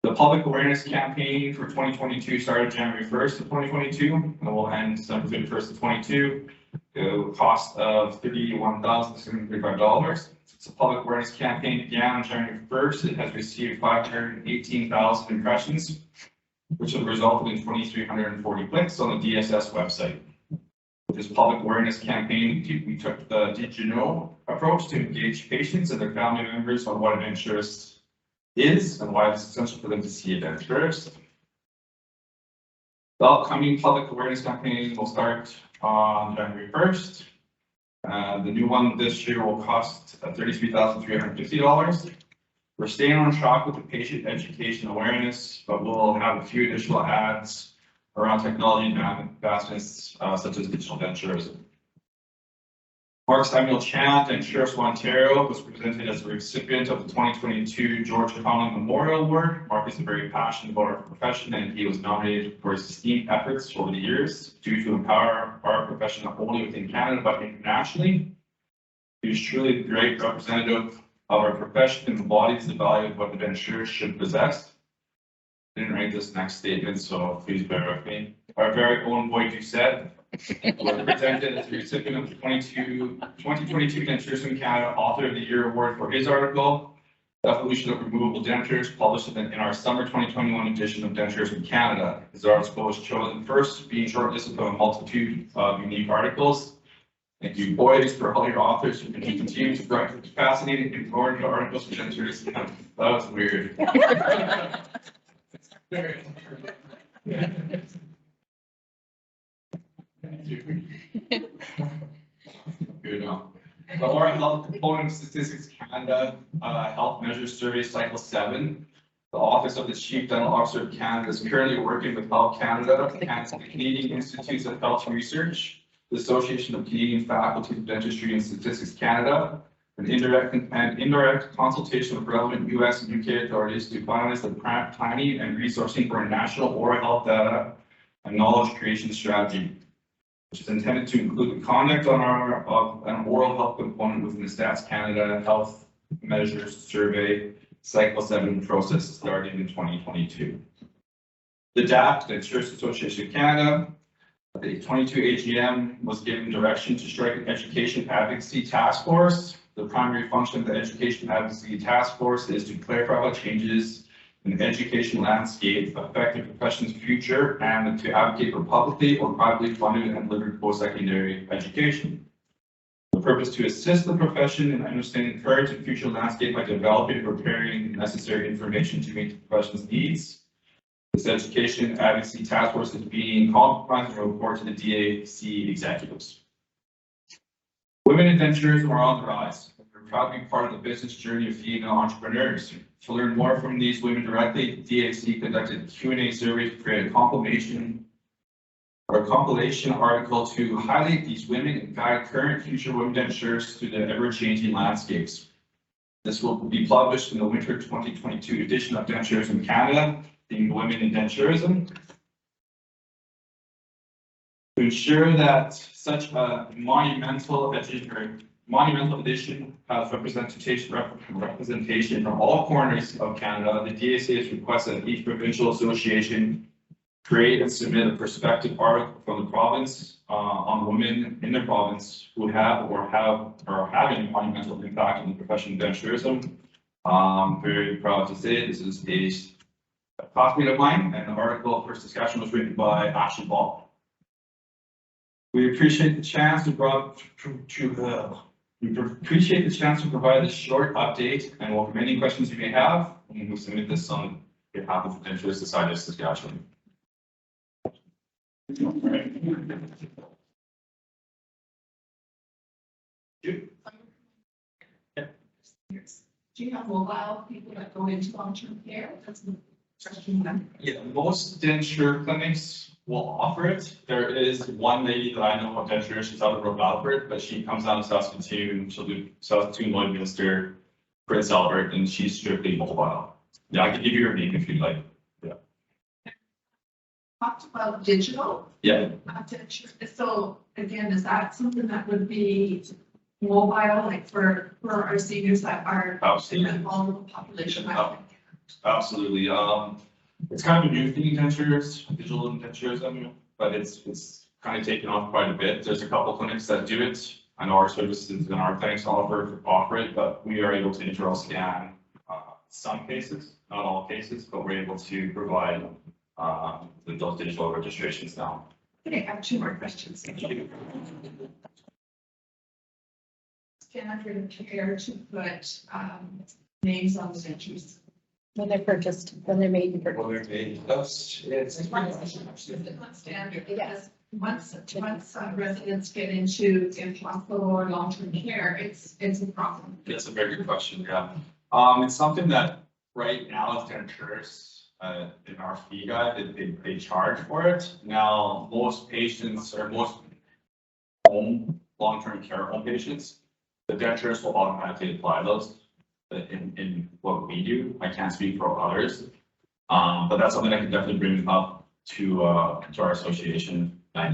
The public awareness campaign for 2022 started January 1st of 2022 and will end December 31st of 22. The cost of $31,635. Since the public awareness campaign began on January 1st, it has received 518,000 impressions, which have resulted in 2,340 clicks on the DSS website. With this public awareness campaign, we took the Did You Know approach to engage patients and their family members on what adventurous is and why it's essential for them to see adventurous. The upcoming public awareness campaign will start on January 1st. The new one this year will cost $33,350. We're staying on track with the patient education awareness, but we'll have a few additional ads around technology advancements such as digital dentures. Mark Samuel Chant and Sheriff of Ontario was presented as a recipient of the 2022 George Conlon Memorial Award. Mark is very passionate about our profession and he was nominated for his esteemed efforts over the years to empower our profession not only within Canada but internationally. He is truly a great representative of our profession and embodies the value of what the dentures should possess. I didn't write this next statement, so please bear with me. Our very own Boy Doucette was presented as the recipient of the 2022 Dentures in Canada Author of the Year Award for his article, The Evolution of Removable Dentures, published in our summer 2021 edition of Dentures in Canada. His article was chosen first, being shortlisted from a multitude of unique articles. Thank you, boys, for all your authors who continue to write fascinating and important articles for dentures. That was weird. Good enough. The Oral Health Component of Statistics Canada Health Measures Survey Cycle 7. The Office of the Chief Dental Officer of Canada is currently working with Health Canada and the Canadian Institutes of Health Research, the Association of Canadian Faculties of Dentistry and Statistics Canada, an indirect consultation with relevant US and UK authorities to finalize the planning and resourcing for a national oral health data and knowledge creation strategy, which is intended to include the conduct of an oral health component within the Stats Canada Health Measures Survey Cycle 7 process starting in 2022. The DAP, the Dentures Association of Canada, the 22 AGM was given direction to strike an education advocacy task force. The primary function of the education advocacy task force is to clarify what changes in the education landscape affect the profession's future and to advocate for publicly or privately funded and delivered post-secondary education. The purpose to assist the profession in understanding the current and future landscape by developing and preparing necessary information to meet the profession's needs. This education advocacy task force is being compromised and will report to the DAC executives. Women in dentures are on the rise. We're proud to be part of the business journey of female entrepreneurs. To learn more from these women directly, DAC conducted a Q&A survey to create a compilation article to highlight these women and guide current and future women dentures through the ever-changing landscapes. This will be published in the winter 2022 edition of Dentures in Canada, themed Women in Denturism. To ensure that such a monumental edition has representation from all corners of Canada, the DAC has requested that each provincial association create and submit a perspective article from the province on women in their province who have or are having a monumental impact on the profession of denturism. I'm very proud to say this is a classmate of mine, and the article first discussion was written by Ashley Ball. We appreciate the chance to provide this short update and welcome any questions you may have. And we'll submit this on behalf of the Dentures Society of Saskatchewan. Do you have mobile people that go into long-term care? question. Yeah, most denture clinics will offer it. There is one lady that I know of denture, she's out of Brook Alfred, but she comes down to Saskatoon, she'll do Saskatoon, Lloydminster, Prince Albert, and she's strictly mobile. Yeah, I can give you her name if you'd like. Talked about digital. Yeah, So again, is that something that would be mobile, like for our seniors that are in absolutely. the vulnerable population? Oh. Absolutely. It's kind of a new thing in dentures, digital dentures, I mean, but it's kind of taken off quite a bit. There's a couple clinics that do it. I know our services and our clinics offer it, but we are able to intraoral scan some cases, not all cases, but we're able to provide those digital registrations now. Okay, I have two more questions. Standard care to put names on the dentures. When they're purchased, when they're made and purchased. Well, they're made, it's. It's not standard, because once residents get into hospital or long-term care, it's a problem. That's a very good question, yeah. It's something that right now as dentures, in our fee guide, they charge for it. Now, most patients or most long-term care home patients, the dentures will automatically apply those in what we do. I can't speak for others. But that's something I can definitely bring up to our association. I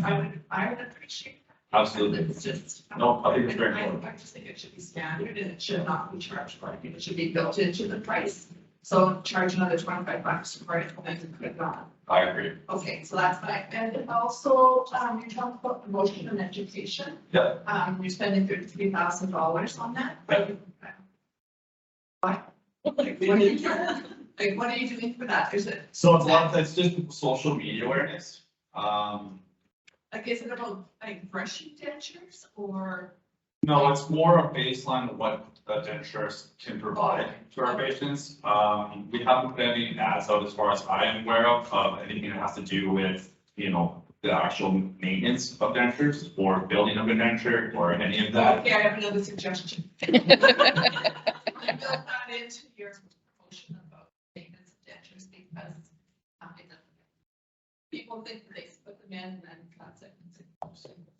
would appreciate that. Absolutely. It's just. No, I think it's very important. I just think it should be standard and it should not be charged for it. I think it should be built into the price. So charge another $25 for it and put it on. I agree. Okay, so that's fine. And also, you talked about promotion and education. Yeah. You're spending $33,000 on that. What? Like, what are you doing? Like, what are you doing for that? Is it, So it's a lot of, it's just social media awareness. like, is it about like brushing dentures or? No, it's more a baseline of what the dentures can provide to our patients. We haven't put any ads out as far as I am aware of anything that has to do with, you know, the actual maintenance of dentures or building of a denture or any of that. Okay, I have another suggestion. Build that into your promotion about maintenance of dentures because people think they put them in and then that's it.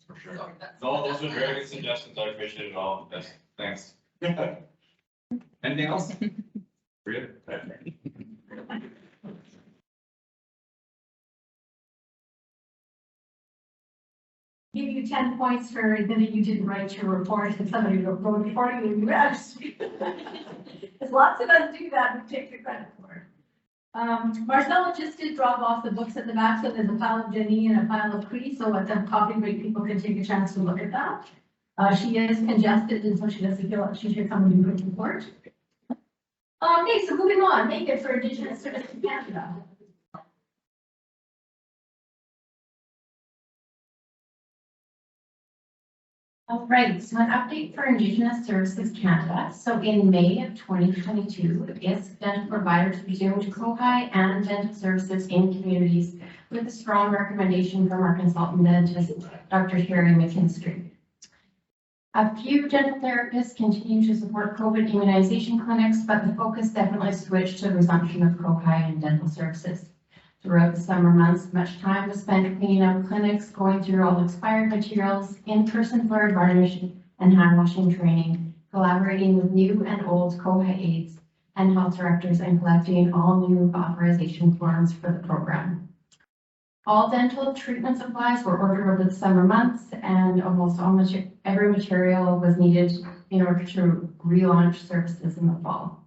For sure. So that's- No, those are very good suggestions. I appreciate it all. Yes, thanks. Anything else? Good. Okay. Give you 10 points for that you didn't write your report and somebody wrote before you. There's lots of us do that and take the credit for it. Marcella just did drop off the books at the back, so there's a pile of Jenny and a pile of Cree, so at the coffee break, people can take a chance to look at that. She is congested, and so she doesn't feel like she should come and do a quick report. Okay, so moving on, make it for Indigenous Service in Canada. All right, so an update for Indigenous Services Canada. So in May of 2022, IS dental providers resumed COHI and dental services in communities with a strong recommendation from our consultant dentist, Dr. Sherry McKinstry. A few dental therapists continue to support COVID immunization clinics, but the focus definitely switched to resumption of COHI and dental services. Throughout the summer months, much time was spent cleaning up clinics, going through all expired materials, in-person fluoride varnish and hand washing training, collaborating with new and old COHI aides and health directors, and collecting all new authorization forms for the program. All dental treatment supplies were ordered over the summer months, and almost every material was needed in order to relaunch services in the fall.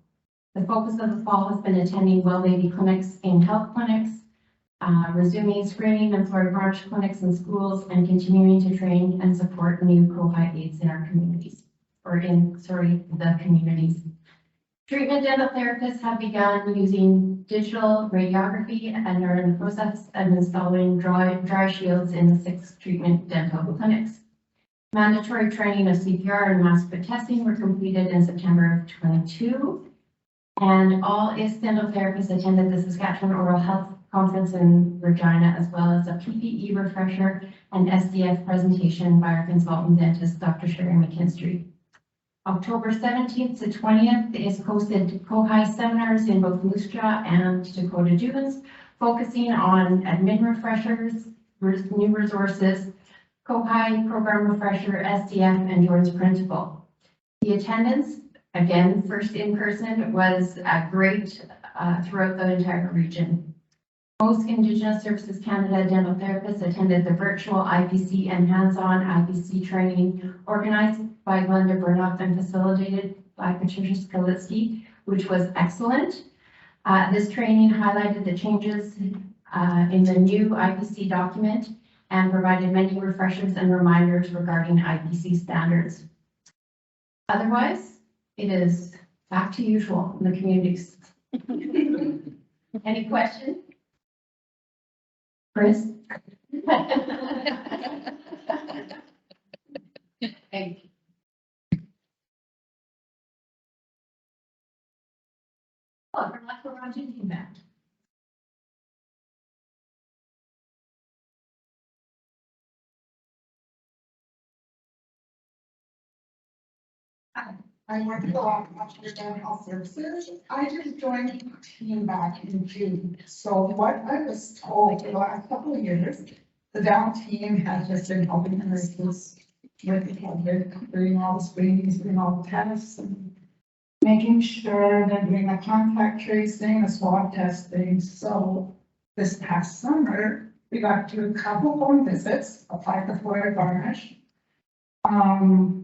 The focus of the fall has been attending well baby clinics in health clinics, resuming screening and fluoride varnish clinics in schools, and continuing to train and support new COHI aides in our communities, the communities. Treatment dental therapists have begun using digital radiography and are in the process of installing dry shields in the 6 treatment dental clinics. Mandatory training of CPR and mask fit testing were completed in September of 22. And all IS dental therapists attended the Saskatchewan Oral Health Conference in Regina, as well as a PPE refresher and SDF presentation by our consultant dentist, Dr. Sherry McKinstry. October 17th to 20th is hosted COHI seminars in both Moose Jaw and Dakota Dunes, focusing on admin refreshers, new resources, COHI program refresher, SDF, and Jordan's principal. The attendance, again, first in person, was great throughout the entire region. Most Indigenous Services Canada dental therapists attended the virtual IPC and hands-on IPC training organized by Glenda Burnoff and facilitated by Patricia Skalitsky, which was excellent. This training highlighted the changes in the new IPC document and provided many refreshers and reminders regarding IPC standards. Otherwise, it is back to usual in the communities. Any questions? Chris? Thank you. Oh, from like we're on to team back. I work for Rochester Dental Health Services. I just joined team back in June. So what I was told the last couple of years, the dental team has just been helping the nurses with COVID, doing all the screenings, doing all the tests, and making sure they're doing the contact tracing, the swab testing. So this past summer, we got to do a couple home visits, applied the Florida garnish.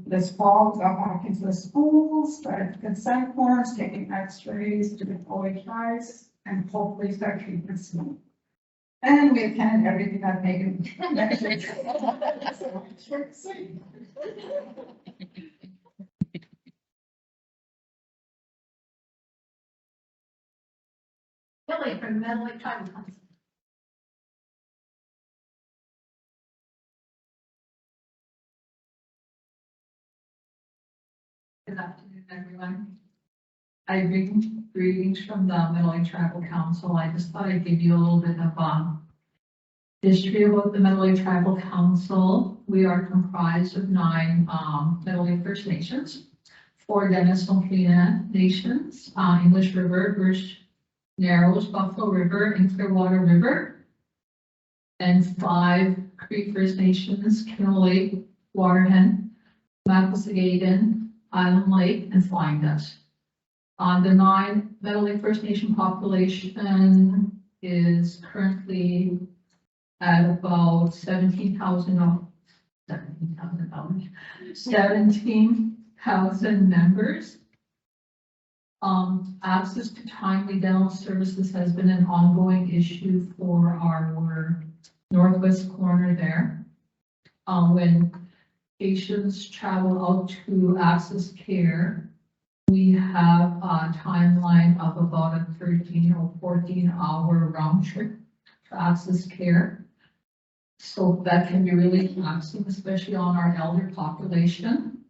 This fall, we got back into the schools, started consent forms, taking x-rays, doing OHIs, and hopefully start treatment soon. And we attended everything that Megan mentioned. So it's sure to see. Billy from the Mental Lake Tribal Council. Good afternoon, everyone. I bring greetings from the Mental Lake Tribal Council. I just thought I'd give you a little bit of history about the Mental Lake Tribal Council. We are comprised of 9 Mental Lake First Nations, 4 Dennis-Ohpina Nations, English River, Birch Narrows, Buffalo River, and Clearwater River, and 5 Cree First Nations, Kennel Lake, Waterhen, Maquisigaden, Island Lake, and Flying Dutch. The 9 Mental Lake First Nation population is currently at about 17,000 members. Access to timely dental services has been an ongoing issue for our northwest corner there. When patients travel out to access care, we have a timeline of about a 13 or 14-hour round trip to access care. So that can be really taxing, especially on our elder population.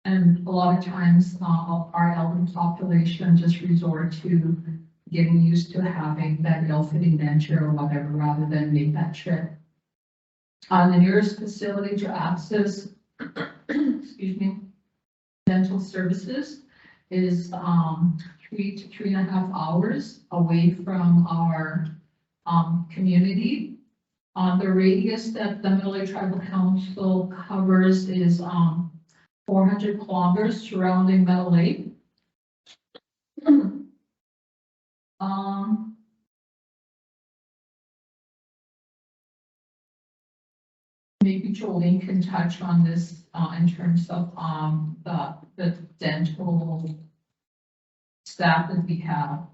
And a lot of times our elder population just resort to getting used to having that ill-fitting denture or whatever, rather than make that trip. The nearest facility to access, excuse me, dental services is 3 to 3.5 hours away from our community. The radius that the Mental Lake Tribal Council covers is 400 kilometers surrounding Mental Lake. Maybe Jolene can touch on this in terms of the dental staff that we have.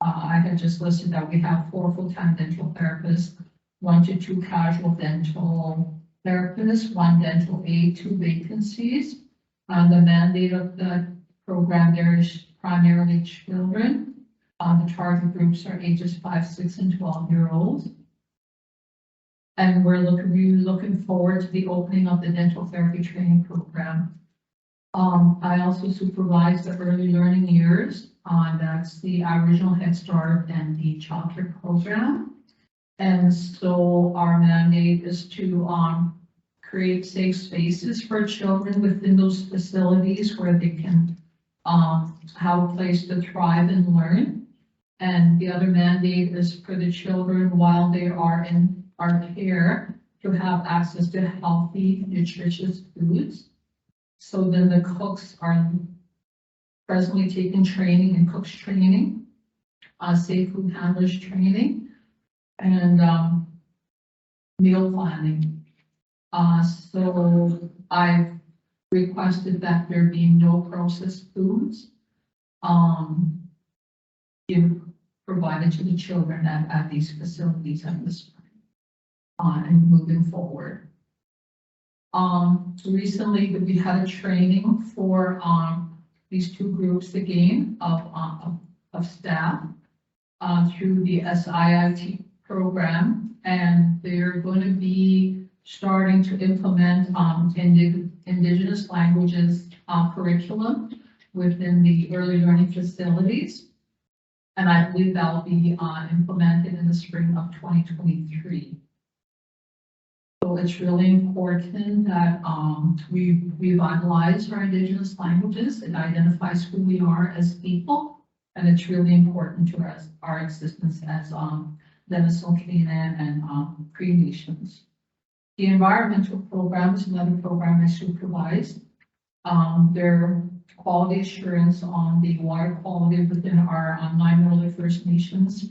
I had just listed that we have 4 full-time dental therapists, 1 to 2 casual dental therapists, 1 dental aide, 2 vacancies. The mandate of the program there is primarily children. The target groups are ages 5, 6, and 12-year-olds. And we're really looking forward to the opening of the dental therapy training program. I also supervise the early learning years. That's the Aboriginal Head Start and the childcare program. And so our mandate is to create safe spaces for children within those facilities where they can have a place to thrive and learn. And the other mandate is for the children while they are in our care to have access to healthy, nutritious foods. So then the cooks are presently taking training in cooks training, safe food handlers training, and meal planning. So I've requested that there be no processed foods provided to the children at these facilities at this time, and moving forward. Recently we had a training for these two groups again of staff through the SIIT program, and they're going to be starting to implement Indigenous languages curriculum within the early learning facilities. And I believe that will be implemented in the spring of 2023. So it's really important that we revitalize our Indigenous languages. It identifies who we are as people, and it's really important to our existence as Denisovan and Cree Nations. The environmental program is another program I supervise. Their quality assurance on the water quality within our 9 Northern First Nations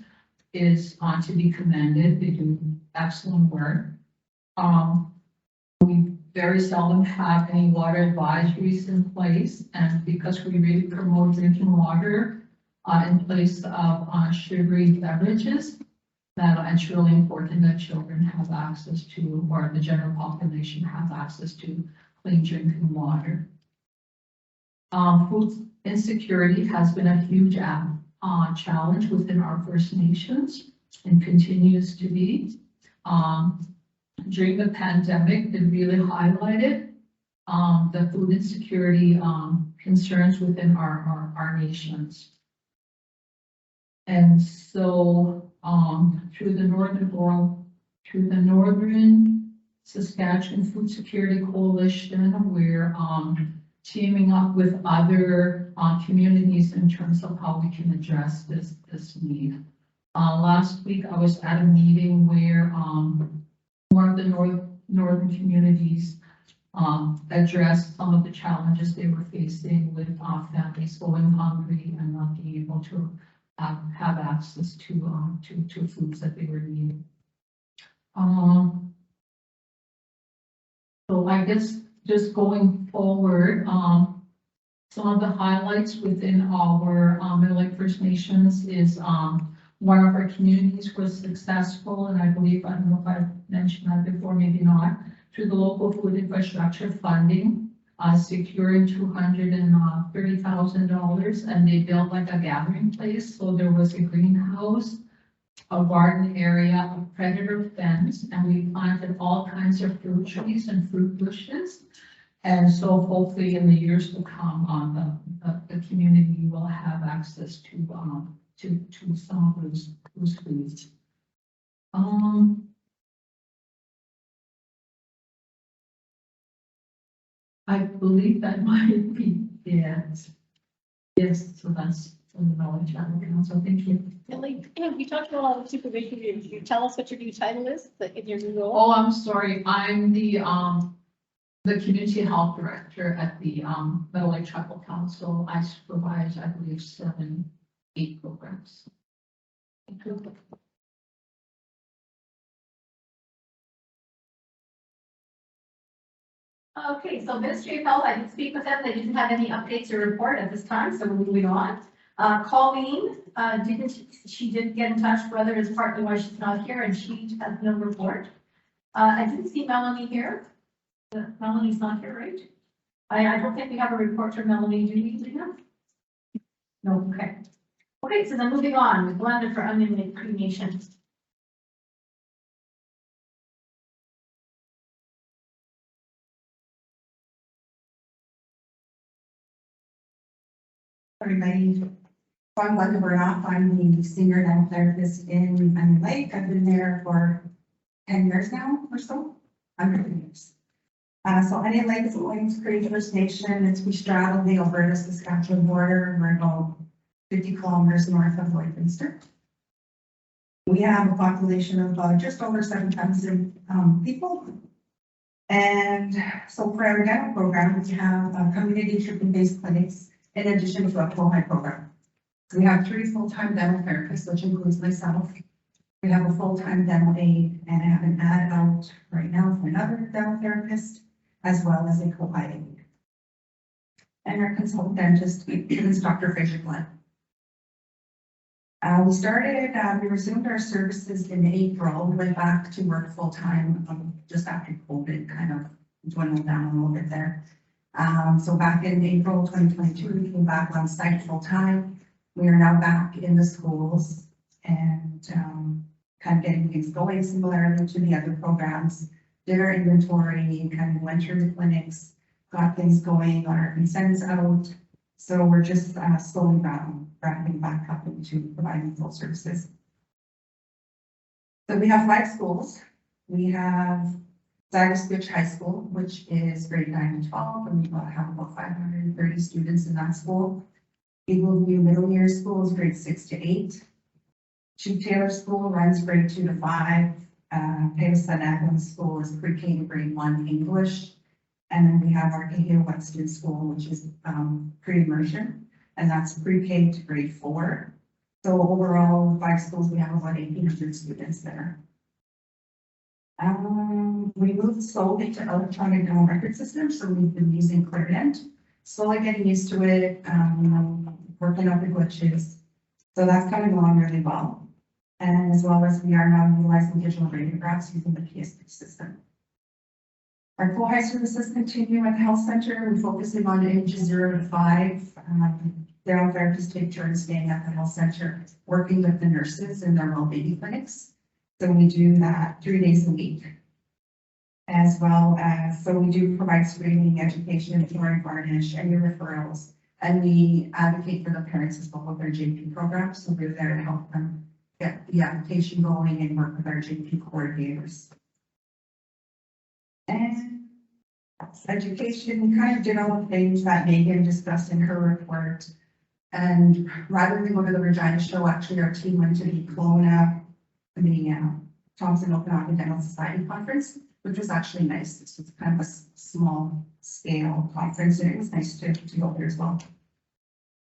is to be commended. They do excellent work. We very seldom have any water advisories in place, and because we really promote drinking water in place of sugary beverages, that it's really important that children have access to, or the general population have access to, clean drinking water. Food insecurity has been a huge challenge within our First Nations and continues to be. During the pandemic, it really highlighted the food insecurity concerns within our nations. And so through the Northern Saskatchewan Food Security Coalition, we're teaming up with other communities in terms of how we can address this need. Last week, I was at a meeting where one of the northern communities addressed some of the challenges they were facing with families going hungry and not being able to have access to foods that they were needing. So I guess just going forward, some of the highlights within our Middle Lake First Nations is one of our communities was successful, and I believe, I don't know if I've mentioned that before, maybe not, through the local food infrastructure funding, securing $230,000, and they built like a gathering place. So there was a greenhouse, a garden area, a predator fence, and we planted all kinds of fruit trees and fruit bushes. And so hopefully in the years to come, the community will have access to some of those foods. I believe that might be it. Yes, so that's from the Knowledge Council. Thank you. Millie, we talked about all the supervision. You tell us what your new title is in your new role. Oh, I'm sorry. I'm the community health director at the Middle Lake Tribal Council. I supervise, I believe, 7-8 programs. Thank you. Okay, so Ministry of Health, I did speak with them. They didn't have any updates to report at this time, so we're moving on. Colleen, she did get in touch. Brother is partly why she's not here, and she has no report. I didn't see Melanie here. Melanie's not here, right? I don't think we have a report from Melanie, do we, Lena? No, okay. Okay, so then moving on with Glenda for Onion Lake Cree Nation. Everybody, so I'm Glenda Burnoff. I'm the senior dental therapist in Onion Lake. I've been there for 10 years now or so, under 10 years. So Onion Lake is Williams Creek First Nation. We straddle the Alberta-Saskatchewan border. We're about 50 kilometers north of Lloydminster. We have a population of just over 7,000 people. And so for our dental program, we have community treatment-based clinics in addition to a COHI program. So we have 3 full-time dental therapists, which includes myself. We have a full-time dental aide, and I have an ad out right now for another dental therapist, as well as a COHI aide. And our consultant dentist is Dr. Fraser Glenn. We resumed our services in April. We went back to work full-time just after COVID kind of dwindled down a little bit there. So back in April 2022, we came back on site full-time. We are now back in the schools and kind of getting things going similarly to the other programs. Did our inventory, kind of went through the clinics, got things going, got our consents out. So we're just slowly wrapping back up into providing full services. So we have 5 schools. We have Zagros High School, which is grade 9 to 12, and we have about 530 students in that school. Eagle View Middle Year School is grade 6 to 8. Chief Taylor School runs grade 2 to 5. Payson Adams School is pre-K to grade 1 English. And then we have our Cahill Weston School, which is pre-immersion, and that's pre-K to grade 4. So overall, 5 schools, we have about 1,800 students there. We moved slowly to electronic dental record systems, so we've been using Clarinet, slowly getting used to it, working out the glitches. So that's coming along really well. And as well as we are now utilizing digital radiographs using the PSP system. Our COHI services continue at the health center. We're focusing on ages 0 to 5. Dental therapists take turns staying at the health center, working with the nurses in their well-being clinics. So we do that 3 days a week. As well as, so we do provide screening, education, fluoride varnish, any referrals. And we advocate for the parents as well with our JP program. So we're there to help them get the application going and work with our JP coordinators. And education, we kind of did all the things that Megan discussed in her report. And rather than go to the Regina show, actually our team went to the Kelowna, the Thompson Okanagan Dental Society conference, which was actually nice. This was kind of a small scale conference, and it was nice to go there as well.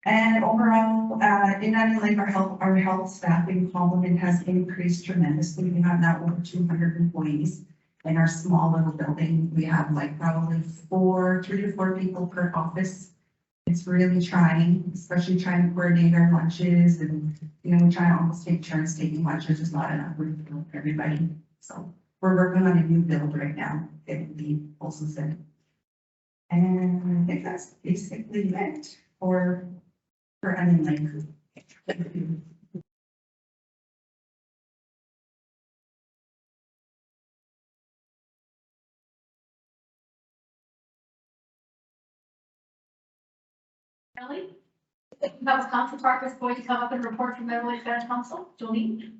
And overall, in Onion Lake, our health staffing complement has increased tremendously. We have now over 200 employees. In our small little building, we have like probably 3 to 4 people per office. It's really trying, especially trying to coordinate our lunches, and we try to almost take turns taking lunches. There's not enough room for everybody. So we're working on a new build right now. It will be also said. And I think that's basically it for Onion Lake. Thank you. Kelly? That was Council Park is going to come up and report from the Lake County Council. Jolene?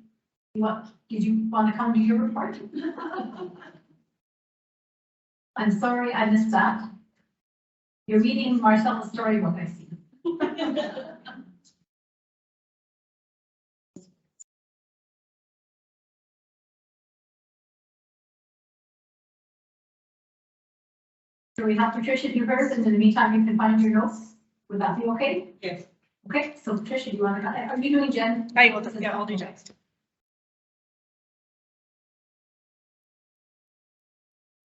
Did you want to come to your report? I'm sorry, I missed that. You're reading Marcella's storybook, I see. So we have Patricia do hers, and in the meantime, you can find your notes. Would that be okay? Yes. Okay, so Patricia, do you want to, are you doing Jen? I will, yeah, I'll do Jen.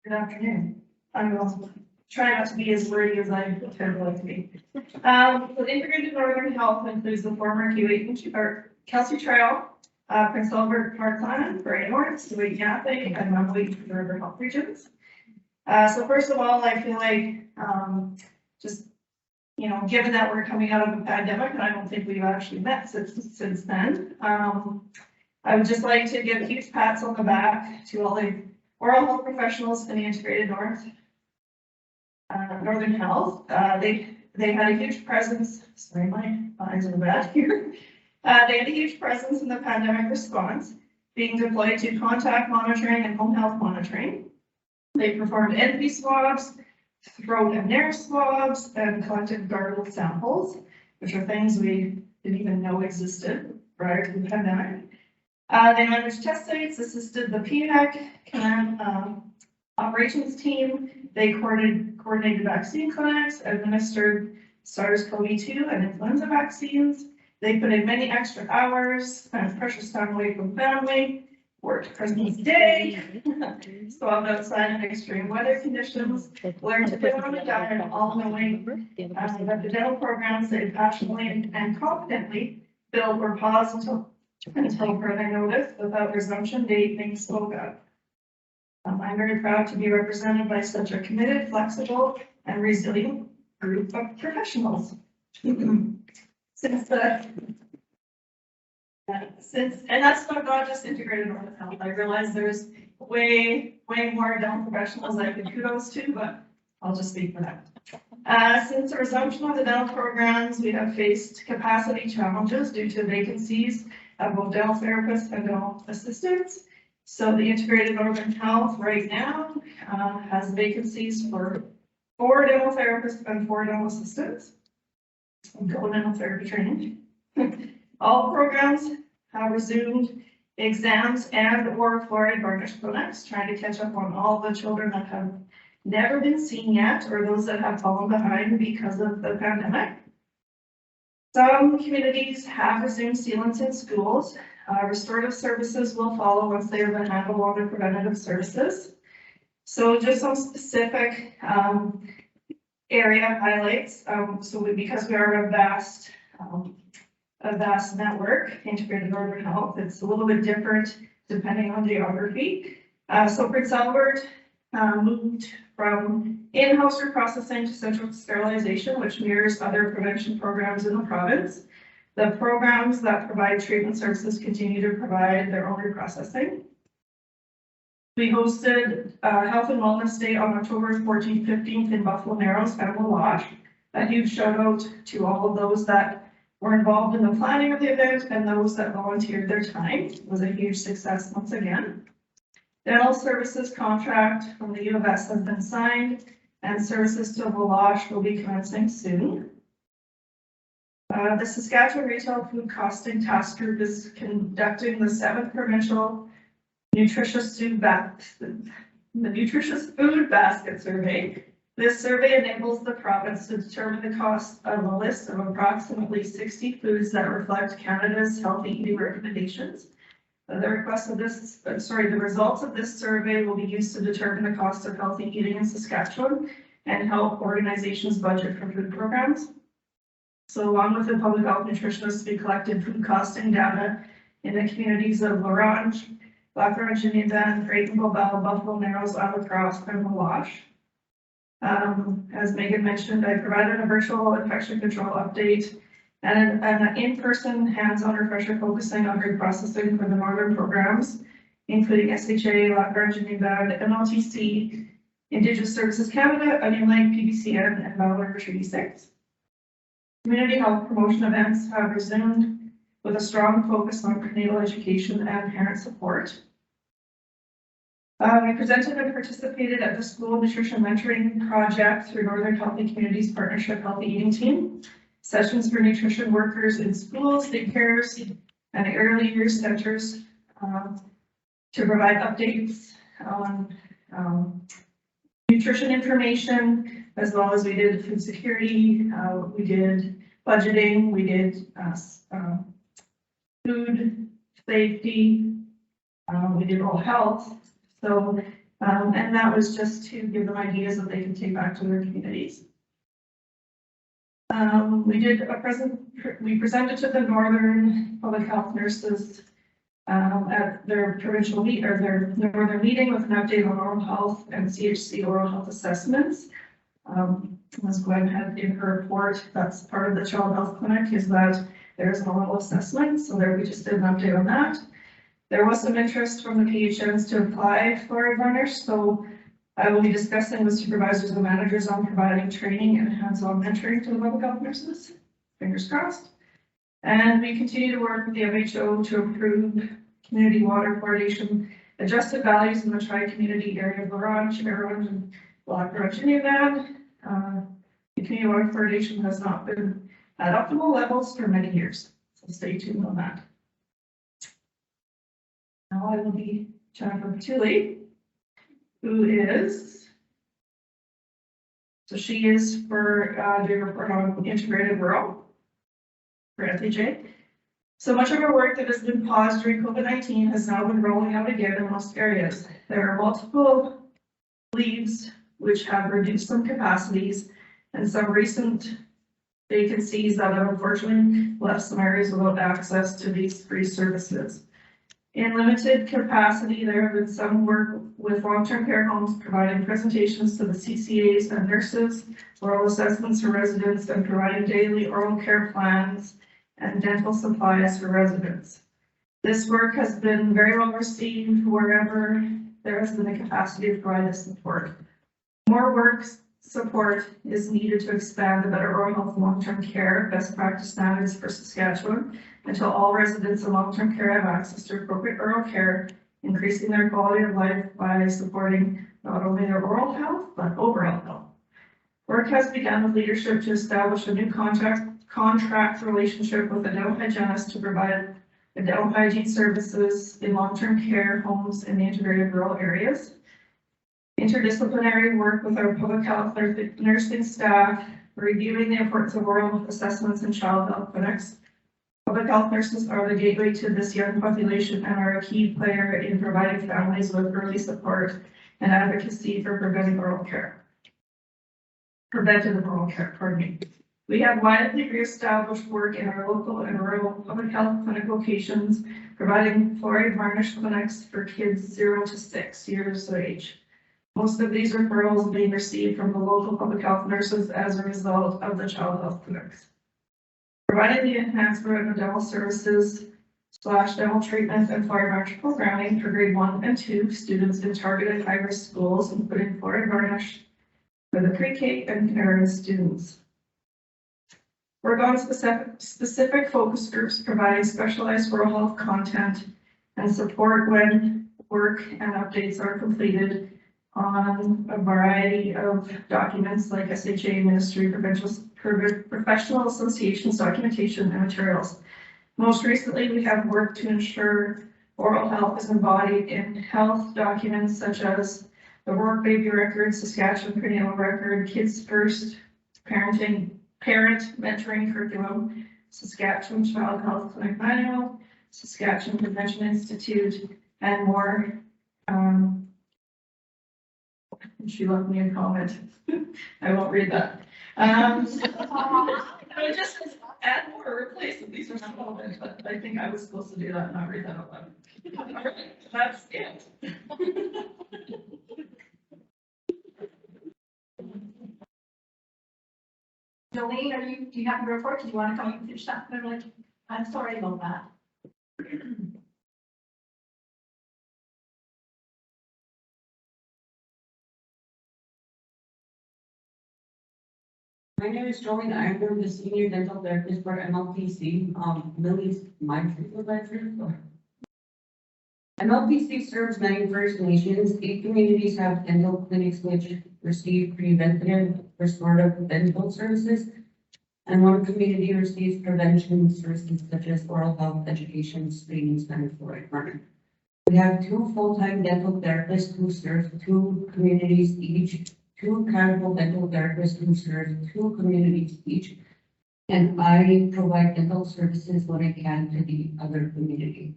Good afternoon. I will try not to be as wordy as I would like to be. So Integrated Northern Health includes the former Kelsey Trail, Prince Albert Parkland, Bray North, Sweet Yathing, and Mumbai River Health Regions. So first of all, I feel like just, given that we're coming out of a pandemic, and I don't think we've actually met since then, I would just like to give huge pats on the back to all the oral health professionals in the Integrated Northern Health. They had a huge presence. Sorry, my eyes are bad here. They had a huge presence in the pandemic response, being deployed to contact monitoring and home health monitoring. They performed NP swabs, throat and nair swabs, and collected gargle samples, which are things we didn't even know existed prior to the pandemic. They managed test sites, assisted the PHEC operations team. They coordinated vaccine clinics, administered SARS-CoV-2 and influenza vaccines. They put in many extra hours, spent precious time away from family, worked Christmas Day, swabbed outside in extreme weather conditions, learned to live on a diet, all knowing that the dental programs they passionately and confidently build or pause until further notice without resumption date being spoken of. I'm very proud to be represented by such a committed, flexible, and resilient group of professionals. And that's not just integrated Northern Health. I realize there's way more dental professionals I could kudos to, but I'll just speak for them. Since the resumption of the dental programs, we have faced capacity challenges due to vacancies of both dental therapists and dental assistants. So the Integrated Northern Health right now has vacancies for 4 dental therapists and 4 dental assistants. Go dental therapy training. All programs have resumed exams and or fluoride varnish clinics, trying to catch up on all the children that have never been seen yet or those that have fallen behind because of the pandemic. Some communities have resumed sealants in schools. Restorative services will follow once they have a handle on their preventative services. So just some specific area highlights. Because we are a vast network, Integrated Northern Health, it's a little bit different depending on geography. So Prince Albert moved from in-house reprocessing to central sterilization, which mirrors other prevention programs in the province. The programs that provide treatment services continue to provide their own reprocessing. We hosted Health and Wellness Day on October 14th, 15th in Buffalo Narrows and Wawash. A huge shout out to all of those that were involved in the planning of the event and those that volunteered their time. It was a huge success once again. Dental services contract from the U of S has been signed and services to Wawash will be commencing soon. The Saskatchewan Retail Food Costing Task Group is conducting the 7th Provincial Nutritious Food Basket Survey. This survey enables the province to determine the cost of a list of approximately 60 foods that reflect Canada's healthy eating recommendations. The results of this survey will be used to determine the cost of healthy eating in Saskatchewan and help organizations budget for food programs. So along with the public health nutritionists, we collected food costing data in the communities of Laurent, Lac-Range, Geneva, Creighton, Bobel, Buffalo Narrows, Isle Cross, and Wawash. As Megan mentioned, I provided a virtual infection control update and an in-person hands-on refresher focusing on reprocessing for the northern programs, including SHA, Lac-Range, Geneva, MLTC, Indigenous Services Canada, Onion Lake, PBCN, and Valor Treaty 6. Community health promotion events have resumed with a strong focus on prenatal education and parent support. We presented and participated at the School Nutrition Mentoring Project through Northern Healthy Communities Partnership Healthy Eating Team. Sessions for nutrition workers in schools, daycares, and early years centers to provide updates on nutrition information, as well as we did food security, we did budgeting, we did food safety, we did oral health. So, and that was just to give them ideas that they can take back to their communities. We presented to the Northern Public Health nurses at their provincial their northern meeting with an update on oral health and CHC oral health assessments. As Gwen had in her report, that's part of the child health clinic, is that there's an oral assessment. So there we just did an update on that. There was some interest from the PHNs to apply for varnish. So I will be discussing with supervisors and managers on providing training and hands-on mentoring to the public health nurses. Fingers crossed. And we continue to work with the MHO to improve community water fluoridation adjusted values in the tri-community area of Orange, and Black Ridge, Indian. The community water fluoridation has not been at optimal levels for many years, so stay tuned on that. Now I will be Jennifer Patulli, who is, so she is for doing a report on integrated rural for FHA. So much of our work that has been paused during COVID-19 has now been rolling out again in most areas. There are multiple leaves which have reduced some capacities and some recent vacancies that have unfortunately left some areas without access to these free services. In limited capacity, there have been some work with long-term care homes providing presentations to the CCAs and nurses, oral assessments for residents, and providing daily oral care plans and dental supplies for residents. This work has been very well received wherever there has been the capacity to provide this support. More work support is needed to expand the better oral health long-term care best practice standards for Saskatchewan until all residents in long-term care have access to appropriate oral care, increasing their quality of life by supporting not only their oral health, but overall health. Work has begun with leadership to establish a new contract relationship with a dental hygienist to provide the dental hygiene services in long-term care homes in the integrated rural areas. Interdisciplinary work with our public health nursing staff, reviewing the importance of oral assessments in child health clinics. Public health nurses are the gateway to this young population and are a key player in providing families with early support and advocacy for preventative oral care, pardon me. We have widely reestablished work in our local and rural public health clinic locations, providing fluoride varnish clinics for kids 0 to 6 years of age. Most of these referrals being received from the local public health nurses as a result of the child health clinics. Providing the enhancement of dental services / dental treatment and fluoride varnish programming for grade 1 and 2 students in targeted high-risk schools, including fluoride varnish for the pre-K and kindergarten students. Work on specific focus groups providing specialized oral health content and support when work and updates are completed on a variety of documents like SHA, Ministry, professional associations, documentation, and materials. Most recently, we have worked to ensure oral health is embodied in health documents such as the Work Baby Record, Saskatchewan Prenatal Record, Kids First, Parent Mentoring Curriculum, Saskatchewan Child Health Clinic Manual, Saskatchewan Prevention Institute, and more. She left me a comment. I won't read that. It just says add more or replace them. These are not relevant, but I think I was supposed to do that and not read that out loud. All right, that's it. Jolene, do you have a report? Do you want to come and finish that? I'm sorry about that. My name is Jolene. I'm the senior dental therapist for MLPC. Lily's my supervisor. MLPC serves 9 First Nations. 8 communities have dental clinics which receive preventative restorative dental services, and 1 community receives prevention services such as oral health, education, screenings, and fluoride varnish. We have 2 full-time dental therapists who serve 2 communities each, 2 casual dental therapists who serve 2 communities each, and I provide dental services when I can to the other community.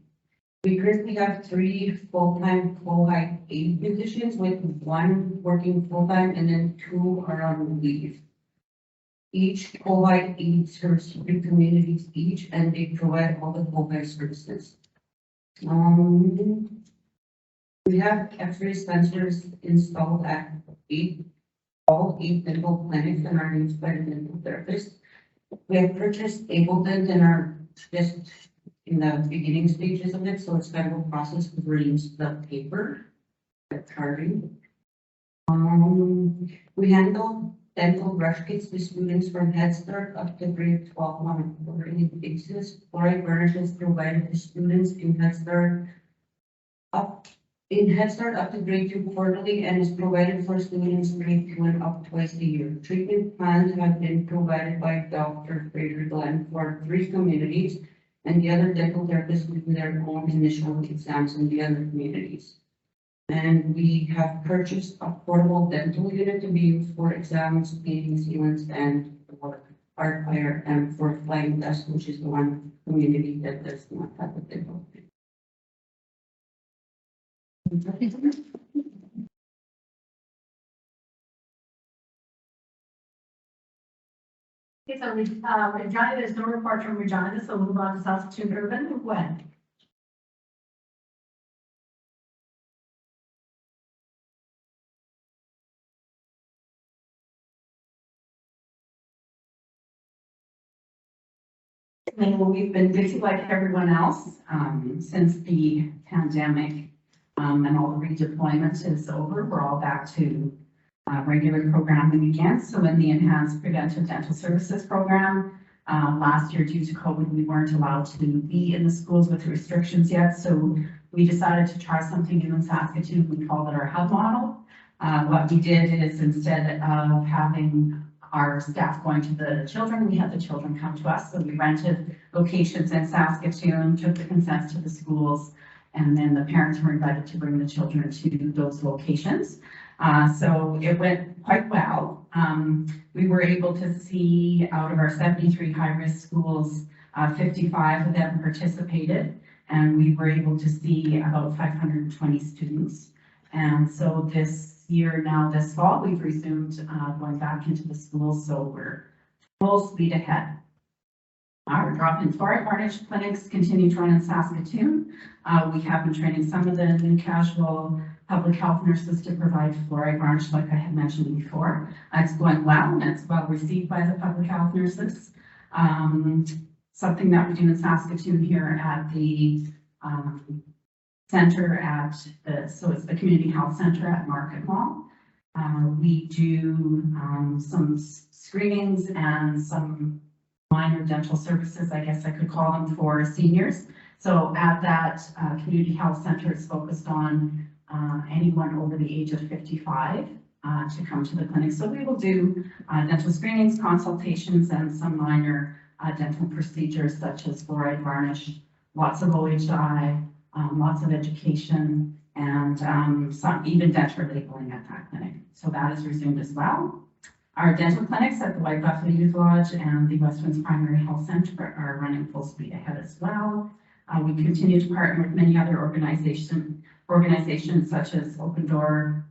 We currently have 3 full-time co-high aid positions, with 1 working full-time and then 2 are on leave. Each co-high aid serves 3 communities each, and they provide all the co-high services. We have X-ray sensors installed at all 8 dental clinics and are used by the dental therapist. We have purchased Ableton and are just in the beginning stages of it, so it's kind of a process because we're used to the paper, the carding. We handle dental brush kits to students from Head Start up to grade 12 on a quarterly basis. Fluoride varnish is provided to students in Head Start up In Head Start up to grade 2 quarterly and is provided for students grade 2 and up twice a year. Treatment plans have been provided by Dr. Fraser Glenn for 3 communities, and the other dental therapists do their own initial exams in the other communities. And we have purchased a portable dental unit to be used for exams, cleaning, sealants, and for heart fire and for flying dust, which is the one community that does not have a dental. Okay, so Regina, there's no report from Regina, so we'll move on to Saskatoon Urban. When? Well, we've been busy like everyone else since the pandemic and all the redeployment is over. We're all back to regular programming again. So in the Enhanced Preventive Dental Services Program, last year due to COVID, we weren't allowed to be in the schools with restrictions yet. So we decided to try something new in Saskatoon. We called it our hub model. What we did is instead of having our staff going to the children, we had the children come to us. So we rented locations in Saskatoon, took the consents to the schools, and then the parents were invited to bring the children to those locations. So it went quite well. We were able to see out of our 73 high-risk schools, 55 of them participated, and we were able to see about 520 students. And so this year now, this fall, we've resumed going back into the schools, so we're full speed ahead. Our drop-in fluoride varnish clinics continue to run in Saskatoon. We have been training some of the new casual public health nurses to provide fluoride varnish, like I had mentioned before. It's going well, and it's well received by the public health nurses. Something that we do in Saskatoon here at the center at so it's the Community Health Center at Market Mall. We do some screenings and some minor dental services, I guess I could call them, for seniors. So at that Community Health Center, it's focused on anyone over the age of 55 to come to the clinic. So we will do dental screenings, consultations, and some minor dental procedures such as fluoride varnish, lots of OHI, lots of education, and some even dental labeling at that clinic. So that is resumed as well. Our dental clinics at the White Buffalo Youth Lodge and the West Winds Primary Health Center are running full speed ahead as well. We continue to partner with many other organizations such as Open Door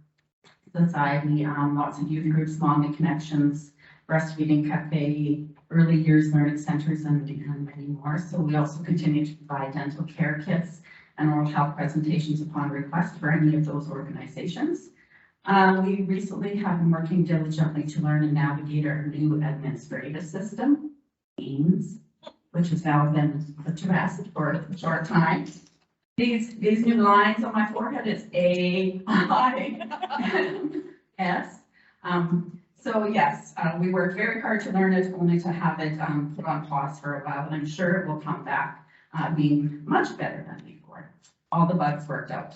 Society, lots of youth groups, Mommy Connections, Breastfeeding Cafe, Early Years Learning Centers, and many more. So we also continue to provide dental care kits and oral health presentations upon request for any of those organizations. We recently have been working diligently to learn and navigate our new administrative system, AIMS, which has now been put to rest for a short time. These new lines on my forehead is AIS. So yes, we worked very hard to learn it, only to have it put on pause for a while, and I'm sure it will come back being much better than before. All the bugs worked out.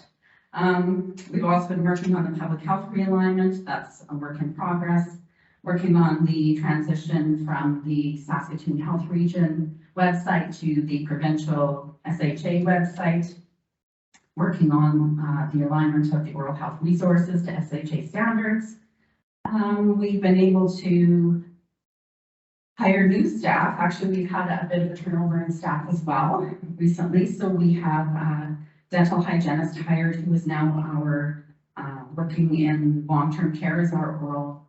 We've also been working on the public health realignment. That's a work in progress. Working on the transition from the Saskatoon Health Region website to the provincial SHA website. Working on the alignment of the oral health resources to SHA standards. We've been able to hire new staff. Actually, we've had a bit of a turnover in staff as well recently. So we have a dental hygienist hired who is now our working in long-term care as our oral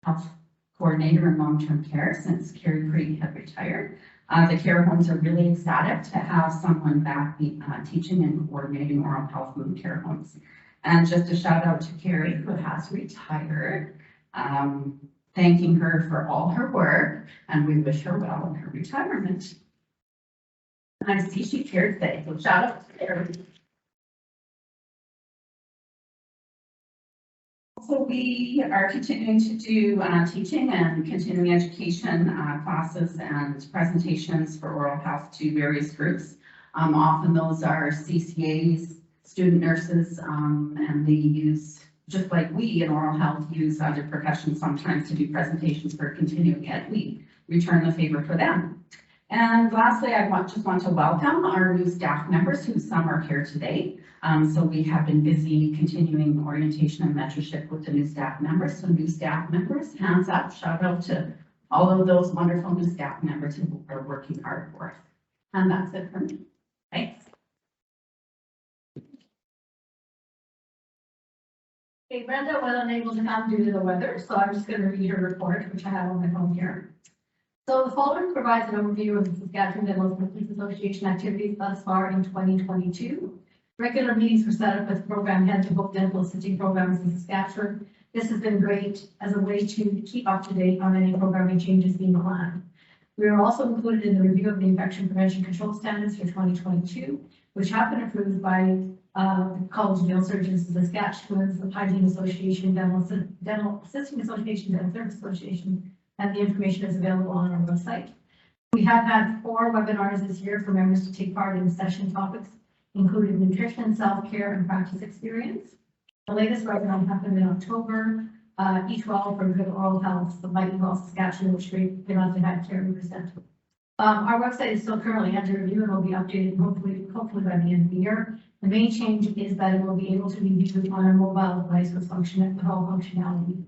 health coordinator in long-term care since Carrie Creek had retired. The care homes are really ecstatic to have someone back teaching and coordinating oral health in care homes. And just a shout out to Carrie, who has retired, thanking her for all her work, and we wish her well in her retirement. And I see she cared today, so shout out to Carrie. So we are continuing to do teaching and continuing education classes and presentations for oral health to various groups. Often those are CCAs, student nurses, and they use, just like we in oral health use other professions sometimes to do presentations for continuing ed, we return the favor for them. And lastly, I just want to welcome our new staff members, who some are here today. So we have been busy continuing orientation and mentorship with the new staff members. So new staff members, hands up, shout out to all of those wonderful new staff members who are working hard for us. And that's it for me. Thanks. Okay, Brenda was unable to come due to the weather, so I'm just going to read her report, which I have on my phone here. So the following provides an overview of the Saskatchewan Dental Assistants Association activities thus far in 2022. Regular meetings were set up with program heads of both dental assisting programs in Saskatchewan. This has been great as a way to keep up to date on any programming changes being planned. We are also included in the review of the infection prevention control standards for 2022, which have been approved by the College of Dental Surgeons of Saskatchewan, the Hygiene Association, Dental Assisting Association, Dental Service Association, and the information is available on our website. We have had 4 webinars this year for members to take part in session topics, including nutrition, self-care, and practice experience. The latest webinar happened in October, E12 for Good Oral Health, the Lightning Ball Saskatchewan, which we also had Carrie present. Our website is still currently under review and will be updated hopefully by the end of the year. The main change is that it will be able to be viewed on a mobile device with all functionality.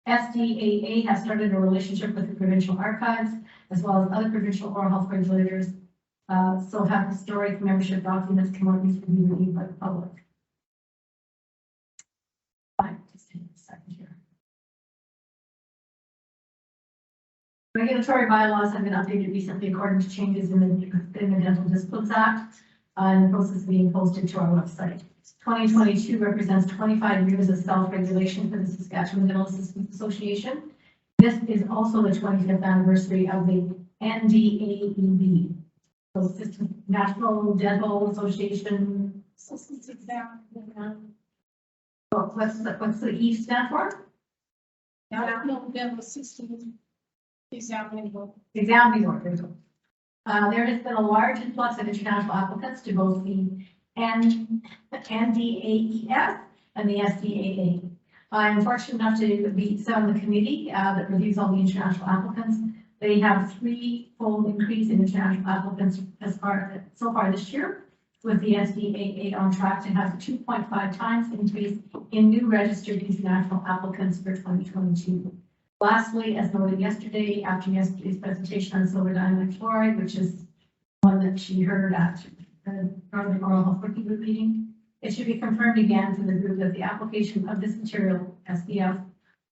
SDAA has started a relationship with the provincial archives, as well as other provincial oral health regulators, so have historic membership documents can always be reviewed by the public. Just take a second here. Regulatory bylaws have been updated recently according to changes in the Dental Disciplines Act, and the process is being posted to our website. 2022 represents 25 years of self-regulation for the Saskatchewan Dental Assistants Association. This is also the 25th anniversary of the NDAEB, so National Dental Association. What's the E stand for? National Dental Assistants Examining Board. Examining Board. There has been a large influx of international applicants to both the NDAES and the SDAA. I'm fortunate enough to sit on the committee that reviews all the international applicants. They have 3-fold increase in international applicants so far this year, with the SDAA on track to have 2.5 times increase in new registered international applicants for 2022. Lastly, as noted yesterday, after yesterday's presentation on silver diamond fluoride, which is one that she heard at the Northern Oral Health Working Group meeting, it should be confirmed again to the group that the application of this material, SDF,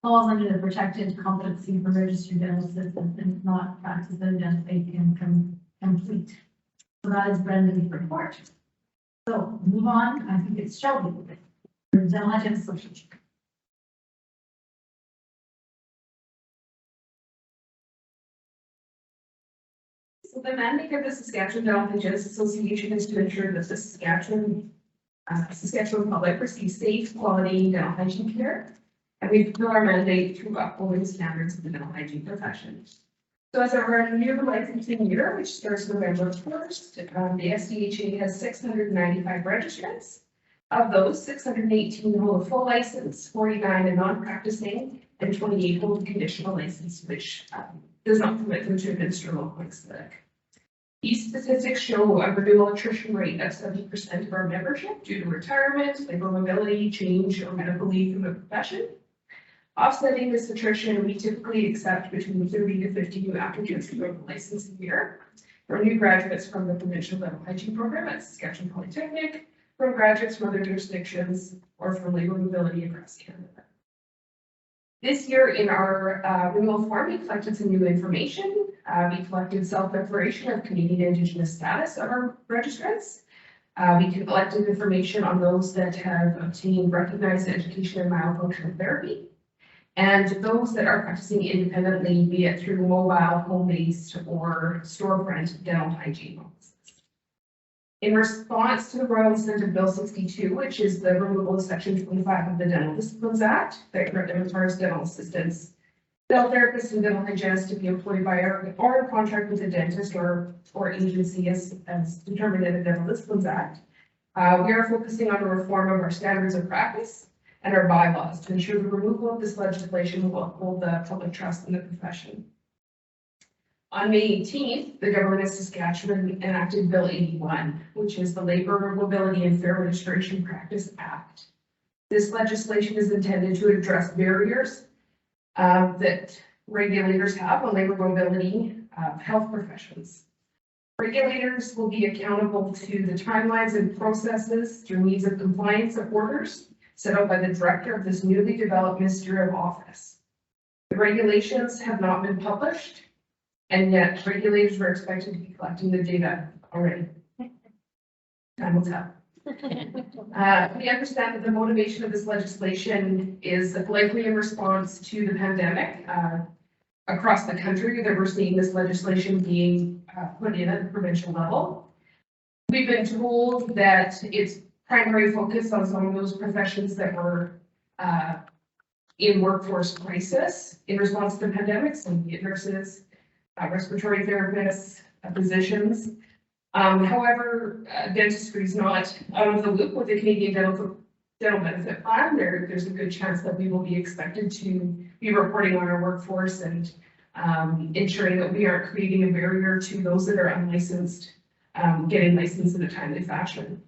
falls under the protected competency for registered dental assistants and is not practice that a dental aid can complete. So that is Brendan's report. So move on. I think it's Shelby for the Dental Hygiene Association. So the mandate of the Saskatchewan Dental Hygienists Association is to ensure that the Saskatchewan public receives safe, quality dental hygiene care. And we fulfill our mandate through upholding standards of the dental hygiene profession. So as our new licensing year, which starts November 1st, the SDHA has 695 registrants. Of those, 618 hold a full license, 49 a non-practicing, and 28 hold a conditional license, which does not permit them to administer local anesthetic. These statistics show a renewal attrition rate of 70% of our membership due to retirement, labor mobility, change, or medical leave from the profession. Offsetting this attrition, we typically accept between 30 to 50 new applicants for the license a year, for new graduates from the provincial dental hygiene program at Saskatchewan Polytechnic, from graduates from other jurisdictions, or from labor mobility across Canada. This year in our renewal form, we collected some new information. We collected self-declaration of Canadian Indigenous status of our registrants. We collected information on those that have obtained recognized education in myofunctional therapy, and those that are practicing independently, be it through mobile, home-based, or storefront dental hygiene offices. In response to the Royal Incentive Bill 62, which is the removal of Section 25 of the Dental Disciplines Act, that currently requires dental assistants, dental therapists, and dental hygienists to be employed by or in contract with a dentist or agency as determined in the Dental Disciplines Act. We are focusing on a reform of our standards of practice and our bylaws to ensure the removal of this legislation will uphold the public trust in the profession. On May 18th, the government of Saskatchewan enacted Bill 81, which is the Labor Mobility and Fair Registration Practice Act. This legislation is intended to address barriers that regulators have on labor mobility of health professions. Regulators will be accountable to the timelines and processes through means of compliance of orders set out by the director of this newly developed ministerial office. The regulations have not been published, and yet regulators are expected to be collecting the data already. Time will tell. We understand that the motivation of this legislation is likely in response to the pandemic. Across the country, that we're seeing this legislation being put in at the provincial level. We've been told that its primary focus on some of those professions that were in workforce crisis in response to the pandemic, some nurses, respiratory therapists, physicians. However, dentistry is not out of the loop with the Canadian Dental Benefit Plan. There's a good chance that we will be expected to be reporting on our workforce and ensuring that we aren't creating a barrier to those that are unlicensed getting licensed in a timely fashion.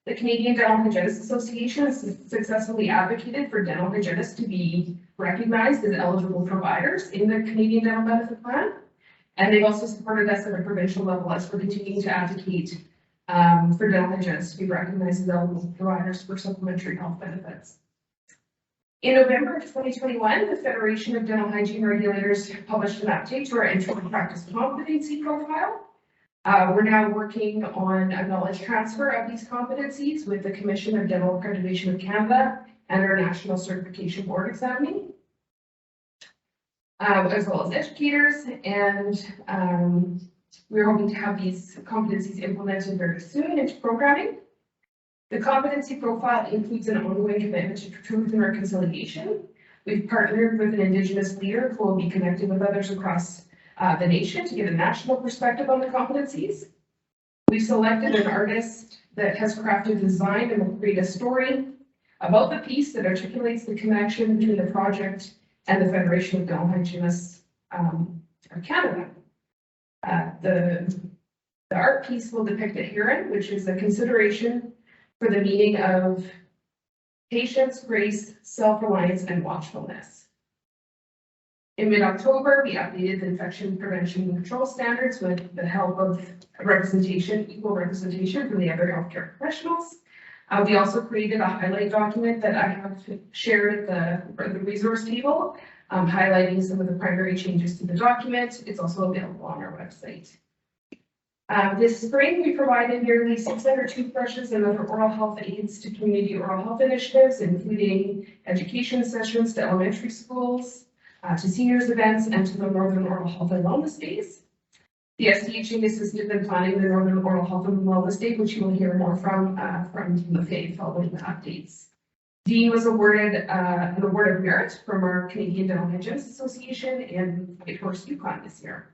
The Canadian Dental Hygienists Association has successfully advocated for dental hygienists to be recognized as eligible providers in the Canadian Dental Benefit Plan. And they've also supported us at a provincial level as we're continuing to advocate for dental hygienists to be recognized as eligible providers for supplementary health benefits. In November of 2021, the Federation of Dental Hygiene Regulators published an update to our internal practice competency profile. We're now working on a knowledge transfer of these competencies with the Commission of Dental Accreditation of Canada and our National Certification Board examining, as well as educators, and we're hoping to have these competencies implemented very soon into programming. The competency profile includes an ongoing commitment to truth and reconciliation. We've partnered with an Indigenous leader who will be connected with others across the nation to get a national perspective on the competencies. We've selected an artist that has crafted a design and will create a story about the piece that articulates the connection between the project and the Federation of Dental Hygienists of Canada. The art piece will depict a heron, which is a consideration for the meaning of patience, grace, self-reliance, and watchfulness. In mid-October, we updated the infection prevention and control standards with the help of representation, equal representation from the other healthcare professionals. We also created a highlight document that I have shared at the resource table, highlighting some of the primary changes to the document. It's also available on our website. This spring, we provided nearly 600 toothbrushes and other oral health aids to community oral health initiatives, including education sessions to elementary schools, to seniors events, and to the Northern Oral Health and Wellness Days. The SDHA assisted in planning the Northern Oral Health and Wellness Day, which you will hear more from the FAE following the updates. Dean was awarded an award of merit from our Canadian Dental Hygienists Association and Whitehorse Yukon this year.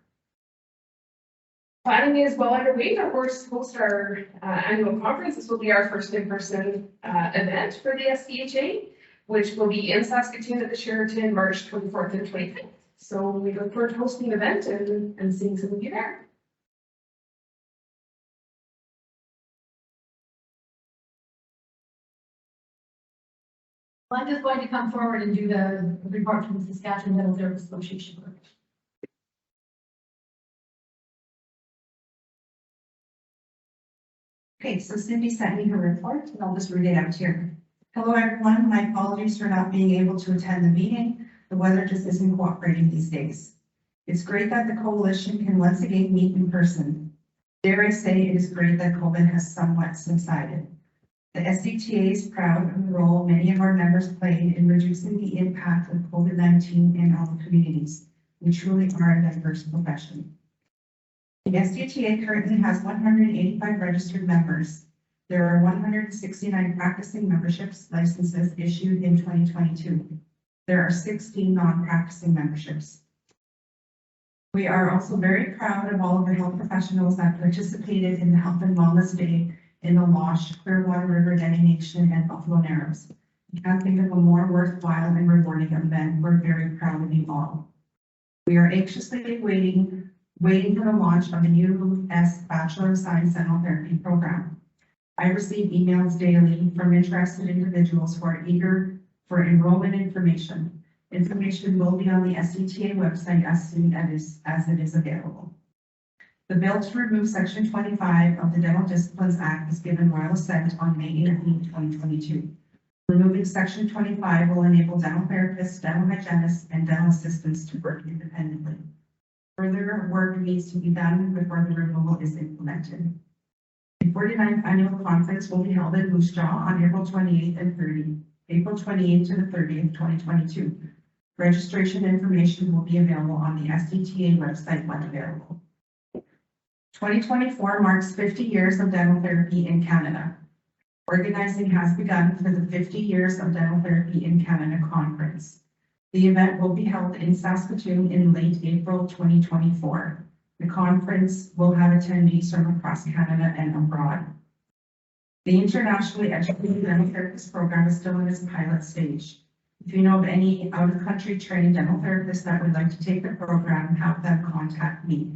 Planning is well underway to host our annual conference. This will be our first in-person event for the SDHA, which will be in Saskatoon at the Sheraton, March 24th and 25th. So we look forward to hosting an event and seeing some of you there. I'm just going to come forward and do the report from the Saskatchewan Dental Service Association. Okay, so Cindy sent me her report and I'll just read it out here. Hello, everyone. My apologies for not being able to attend the meeting. The weather just isn't cooperating these days. It's great that the coalition can once again meet in person. Dare I say it is great that COVID has somewhat subsided. The SDTA is proud of the role many of our members played in reducing the impact of COVID-19 in our communities. We truly are a diverse profession. The SDTA currently has 185 registered members. There are 169 practicing memberships licenses issued in 2022. There are 16 non-practicing memberships. We are also very proud of all of the health professionals that participated in the Health and Wellness Day in the Wash, Clearwater River Designation, and Buffalo Narrows. I can't think of a more worthwhile and rewarding event. We're very proud of you all. We are anxiously waiting for the launch of the U.S. Bachelor of Science Dental Therapy program. I receive emails daily from interested individuals who are eager for enrollment information. Information will be on the SDTA website as soon as it is available. The bill to remove Section 25 of the Dental Disciplines Act was given royal assent on May 18, 2022. Removing Section 25 will enable dental therapists, dental hygienists, and dental assistants to work independently. Further work needs to be done before the removal is implemented. The 49th annual conference will be held in Moose Jaw on April 28th and 30th, April 28th to the 30th, 2022. Registration information will be available on the SDTA website when available. 2024 marks 50 years of dental therapy in Canada. Organizing has begun for the 50 Years of Dental Therapy in Canada conference. The event will be held in Saskatoon in late April 2024. The conference will have attendees from across Canada and abroad. The internationally educated dental therapist program is still in its pilot stage. If you know of any out-of-country trained dental therapists that would like to take the program, have them contact me.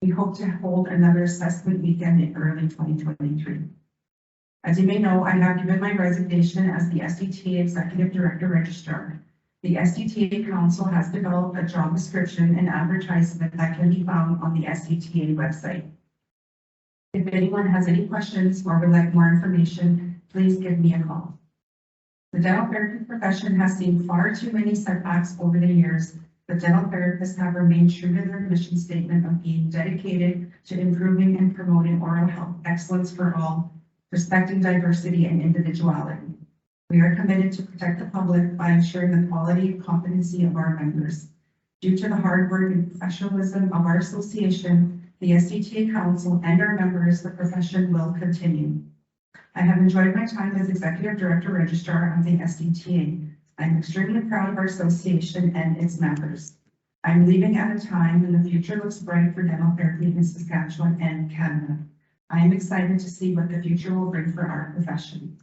We hope to hold another assessment weekend in early 2023. As you may know, I have given my resignation as the SDTA Executive Director Registrar. The SDTA Council has developed a job description and advertisement that can be found on the SDTA website. If anyone has any questions or would like more information, please give me a call. The dental therapy profession has seen far too many setbacks over the years, but dental therapists have remained true to their mission statement of being dedicated to improving and promoting oral health excellence for all, respecting diversity and individuality. We are committed to protect the public by ensuring the quality and competency of our members. Due to the hard work and professionalism of our association, the SDTA Council, and our members, the profession will continue. I have enjoyed my time as Executive Director Registrar of the SDTA. I'm extremely proud of our association and its members. I'm leaving at a time when the future looks bright for dental therapy in Saskatchewan and Canada. I am excited to see what the future will bring for our profession.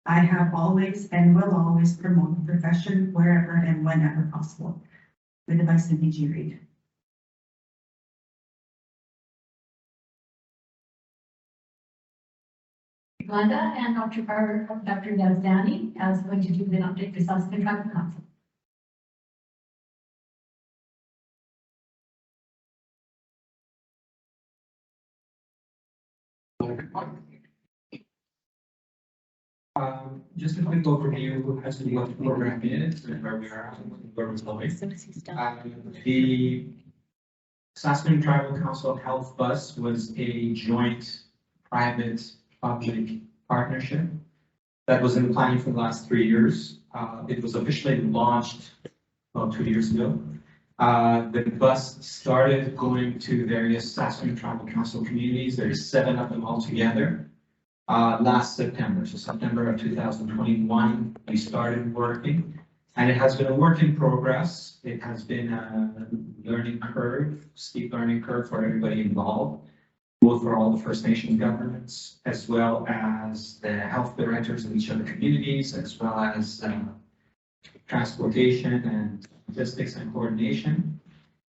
I have always and will always promote the profession wherever and whenever possible. Written by Cindy G. Reed. Glenda and Dr. Yazdani is going to do an update for Saskatoon Tribal Council. Just a quick overview as to what the program is and where we are and where we're going. The Saskatoon Tribal Council Health Bus was a joint private-public partnership that was in planning for the last 3 years. It was officially launched about 2 years ago. The bus started going to various Saskatoon Tribal Council communities. There's 7 of them altogether. Last September, so September of 2021, we started working, and it has been a work in progress. It has been a learning curve, steep learning curve for everybody involved, both for all the First Nation governments, as well as the health directors in each of the communities, as well as transportation and logistics and coordination.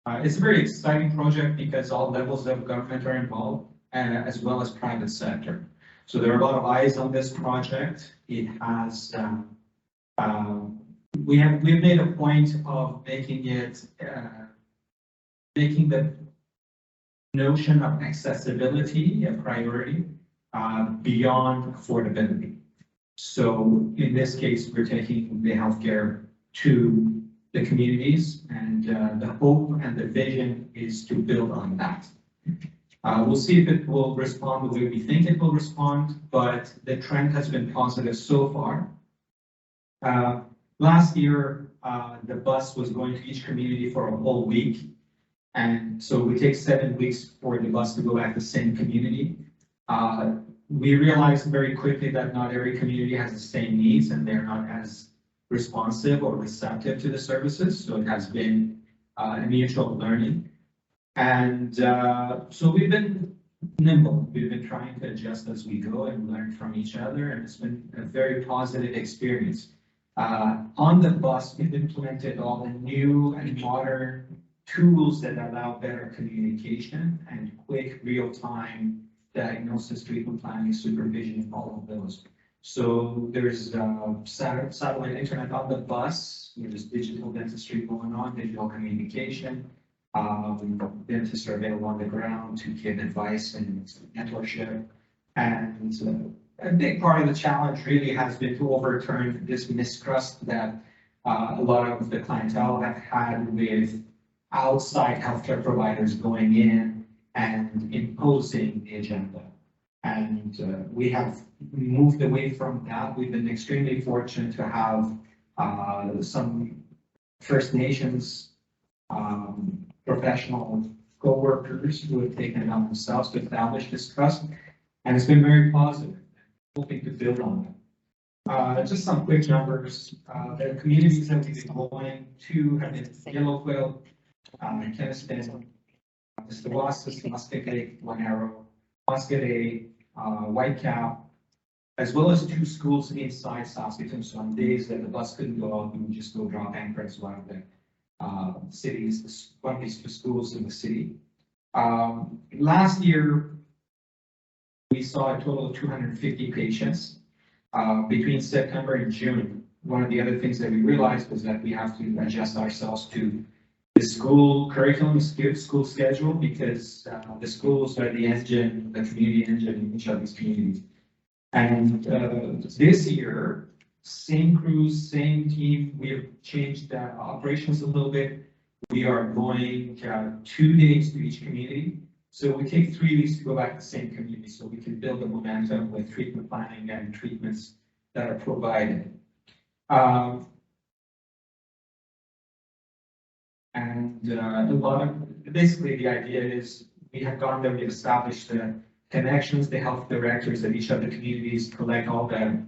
It's a very exciting project because all levels of government are involved, as well as private sector. So there are a lot of eyes on this project. It has, we've made a point of making it, making the notion of accessibility a priority beyond affordability. So in this case, we're taking the healthcare to the communities, and the hope and the vision is to build on that. We'll see if it will respond the way we think it will respond, but the trend has been positive so far. Last year, the bus was going to each community for a whole week. And so we take 7 weeks for the bus to go at the same community. We realized very quickly that not every community has the same needs and they're not as responsive or receptive to the services. So it has been a mutual learning. And so we've been nimble. We've been trying to adjust as we go and learn from each other, and it's been a very positive experience. On the bus, we've implemented all the new and modern tools that allow better communication and quick real-time diagnosis, treatment planning, supervision, all of those. So there's satellite internet on the bus, there's digital dentistry going on, digital communication. Dentists are available on the ground to give advice and mentorship. And a big part of the challenge really has been to overturn this mistrust that a lot of the clientele have had with outside healthcare providers going in and imposing the agenda. And we have moved away from that. We've been extremely fortunate to have some First Nations professional co-workers who have taken it on themselves to establish this trust. And it's been very positive, hoping to build on that. Just some quick numbers. The communities that we've been going to have been Yellow Quill, Keniston, Mr. Muscatine, One Arrow, Muscatine, Whitecap, as well as 2 schools inside Saskatoon. So on days that the bus couldn't go out, we would just go drop anchors one of the cities, one of these 2 schools in the city. Last year, we saw a total of 250 patients. Between September and June, one of the other things that we realized was that we have to adjust ourselves to the school curriculum, school schedule, because the schools are the engine, the community engine in each of these communities. And this year, same crews, same team, we have changed the operations a little bit. We are going 2 days to each community. So we take 3 weeks to go back to the same community so we can build the momentum with treatment planning and treatments that are provided. A lot of, basically the idea is we have gone there, we've established the connections, the health directors at each of the communities, collect all the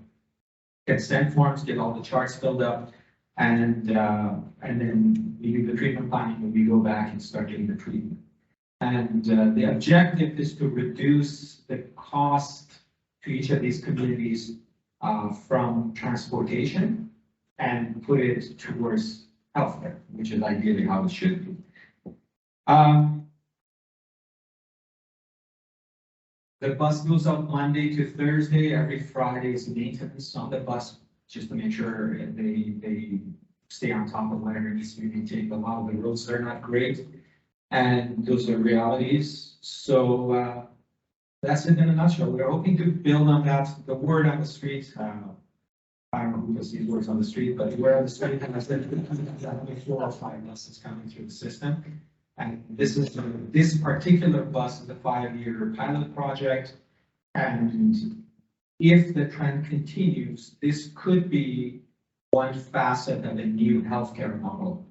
consent forms, get all the charts filled up, and then we do the treatment planning and we go back and start doing the treatment. And the objective is to reduce the cost to each of these communities from transportation and put it towards healthcare, which is ideally how it should be. The bus goes out Monday to Thursday. Every Friday is maintenance on the bus, just to make sure they stay on top of whatever needs to be maintained. A lot of the roads are not great, and those are realities. So that's it in a nutshell. We're hoping to build on that. The word on the street, I don't know who puts these words on the street, but the word on the street has been 4 or 5 buses coming through the system. And this particular bus is a 5-year pilot project. And if the trend continues, this could be one facet of a new healthcare model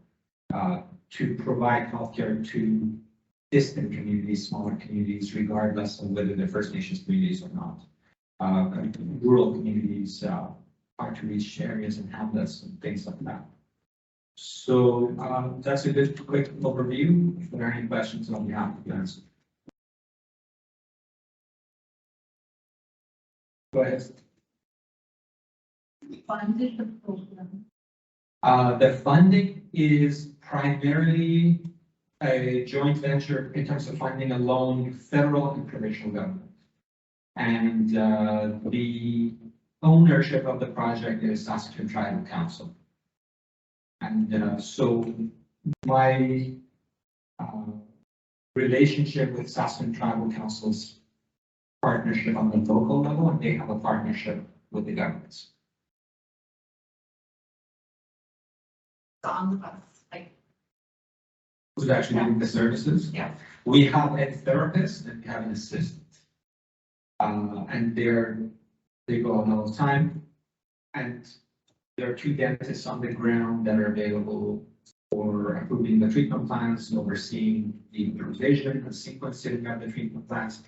to provide healthcare to distant communities, smaller communities, regardless of whether they're First Nations communities or not. Rural communities, hard to reach areas and hamlets and things like that. So that's a good quick overview. If there are any questions, I'll be happy to answer. Go ahead. Funded the program. The funding is primarily a joint venture in terms of funding alone, federal and provincial government. And the ownership of the project is Saskatoon Tribal Council. And so my relationship with Saskatoon Tribal Council's partnership on the local level, and they have a partnership with the governments. On the bus, like. Who's actually doing the services? Yeah. We have a therapist and we have an assistant. And they go on all the time. And there are 2 dentists on the ground that are available for approving the treatment plans, overseeing the provision and sequencing of the treatment plans.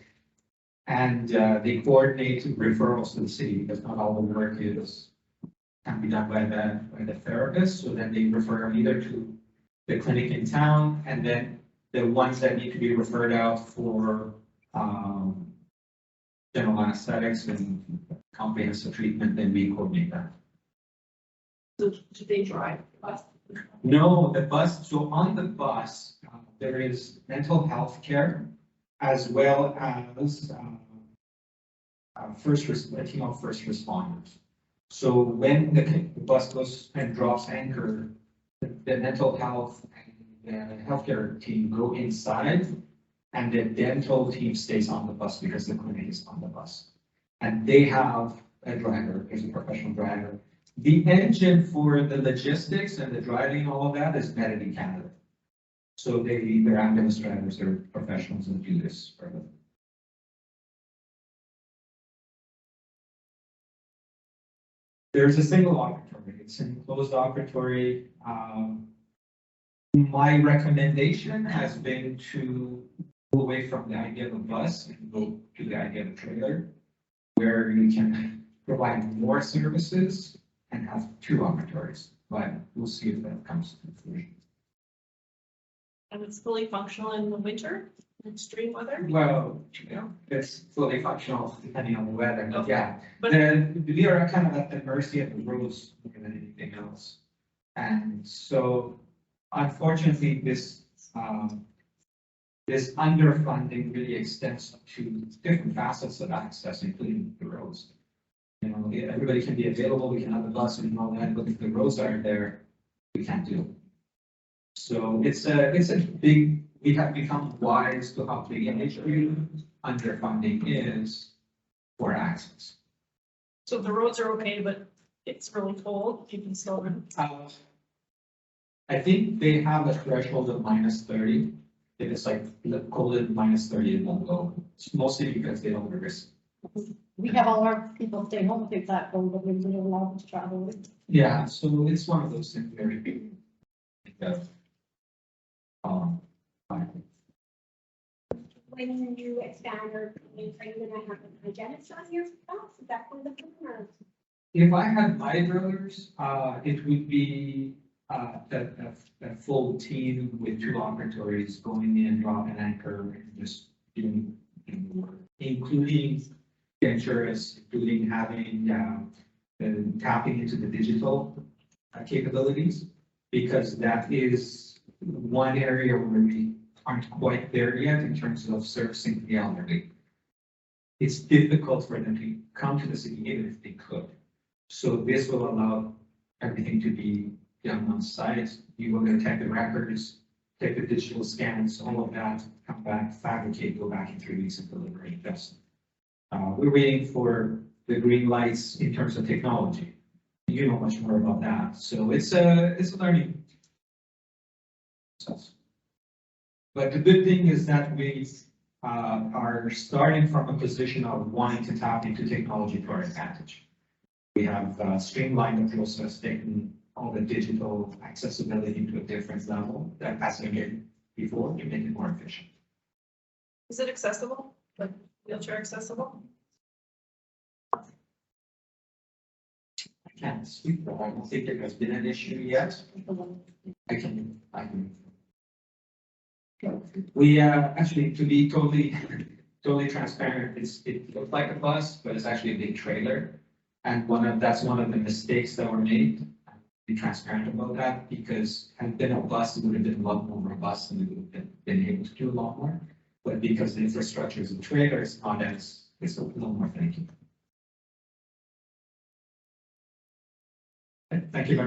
And they coordinate referrals to the city because not all the work can be done by the therapist. So then they refer them either to the clinic in town, and then the ones that need to be referred out for general anesthetics and comprehensive treatment, then we coordinate that. So do they drive the bus? No, the bus, so on the bus, there is mental health care as well as a team of first responders. So when the bus goes and drops anchor, the mental health and the healthcare team go inside, and the dental team stays on the bus because the clinic is on the bus. And they have a driver, there's a professional driver. The engine for the logistics and the driving, all of that is Medicare Canada. So they're ambulance drivers, they're professionals and do this for them. There's a single operatory, it's an enclosed operatory. My recommendation has been to go away from the idea of a bus and go to the idea of a trailer, where you can provide more services and have two operatories, but we'll see if that comes to fruition. And it's fully functional in the winter, in extreme weather? Well, you know, it's fully functional depending on the weather, but yeah. But- We are kind of at the mercy of the roads more than anything else. And so unfortunately, this underfunding really extends to different facets of access, including the roads. You know, everybody can be available, we can have the bus and all that, but if the roads aren't there, we can't do it. So it's a big, we have become wise to how big an issue underfunding is for access. So the roads are okay, but it's really cold, you can still run. I think they have a threshold of -30. If it's like colder than -30, it won't go. It's mostly because they don't risk. We have all our people stay home if it's that cold, but we don't allow them to travel. Yeah, so it's one of those things very big. When you expand or train, then I have a hygienist on your spouse, is that one of the or? If I had my druthers, it would be a full team with two operatories going in, dropping anchor, and just doing work, including insurance, including having tapping into the digital capabilities, because that is one area where we aren't quite there yet in terms of servicing the elderly. It's difficult for them to come to the city even if they could. So this will allow everything to be done on site. You will detect the records, take the digital scans, all of that, come back, fabricate, go back in 3 weeks and deliver it. We're waiting for the green lights in terms of technology. You know much more about that. So it's a learning process. But the good thing is that we are starting from a position of wanting to tap into technology to our advantage. We have streamlined the process, taken all the digital accessibility to a different level that hasn't been before to make it more efficient. Is it accessible, like wheelchair accessible? I can't speak, but I don't think there has been an issue yet. I can. We actually, to be totally transparent, it looked like a bus, but it's actually a big trailer. And that's one of the mistakes that were made. Be transparent about that, because had it been a bus, it would have been a lot more robust and we would have been able to do a lot more. But because the infrastructure is a trailer, it's not as, it's a little more finicky. Thank you very much.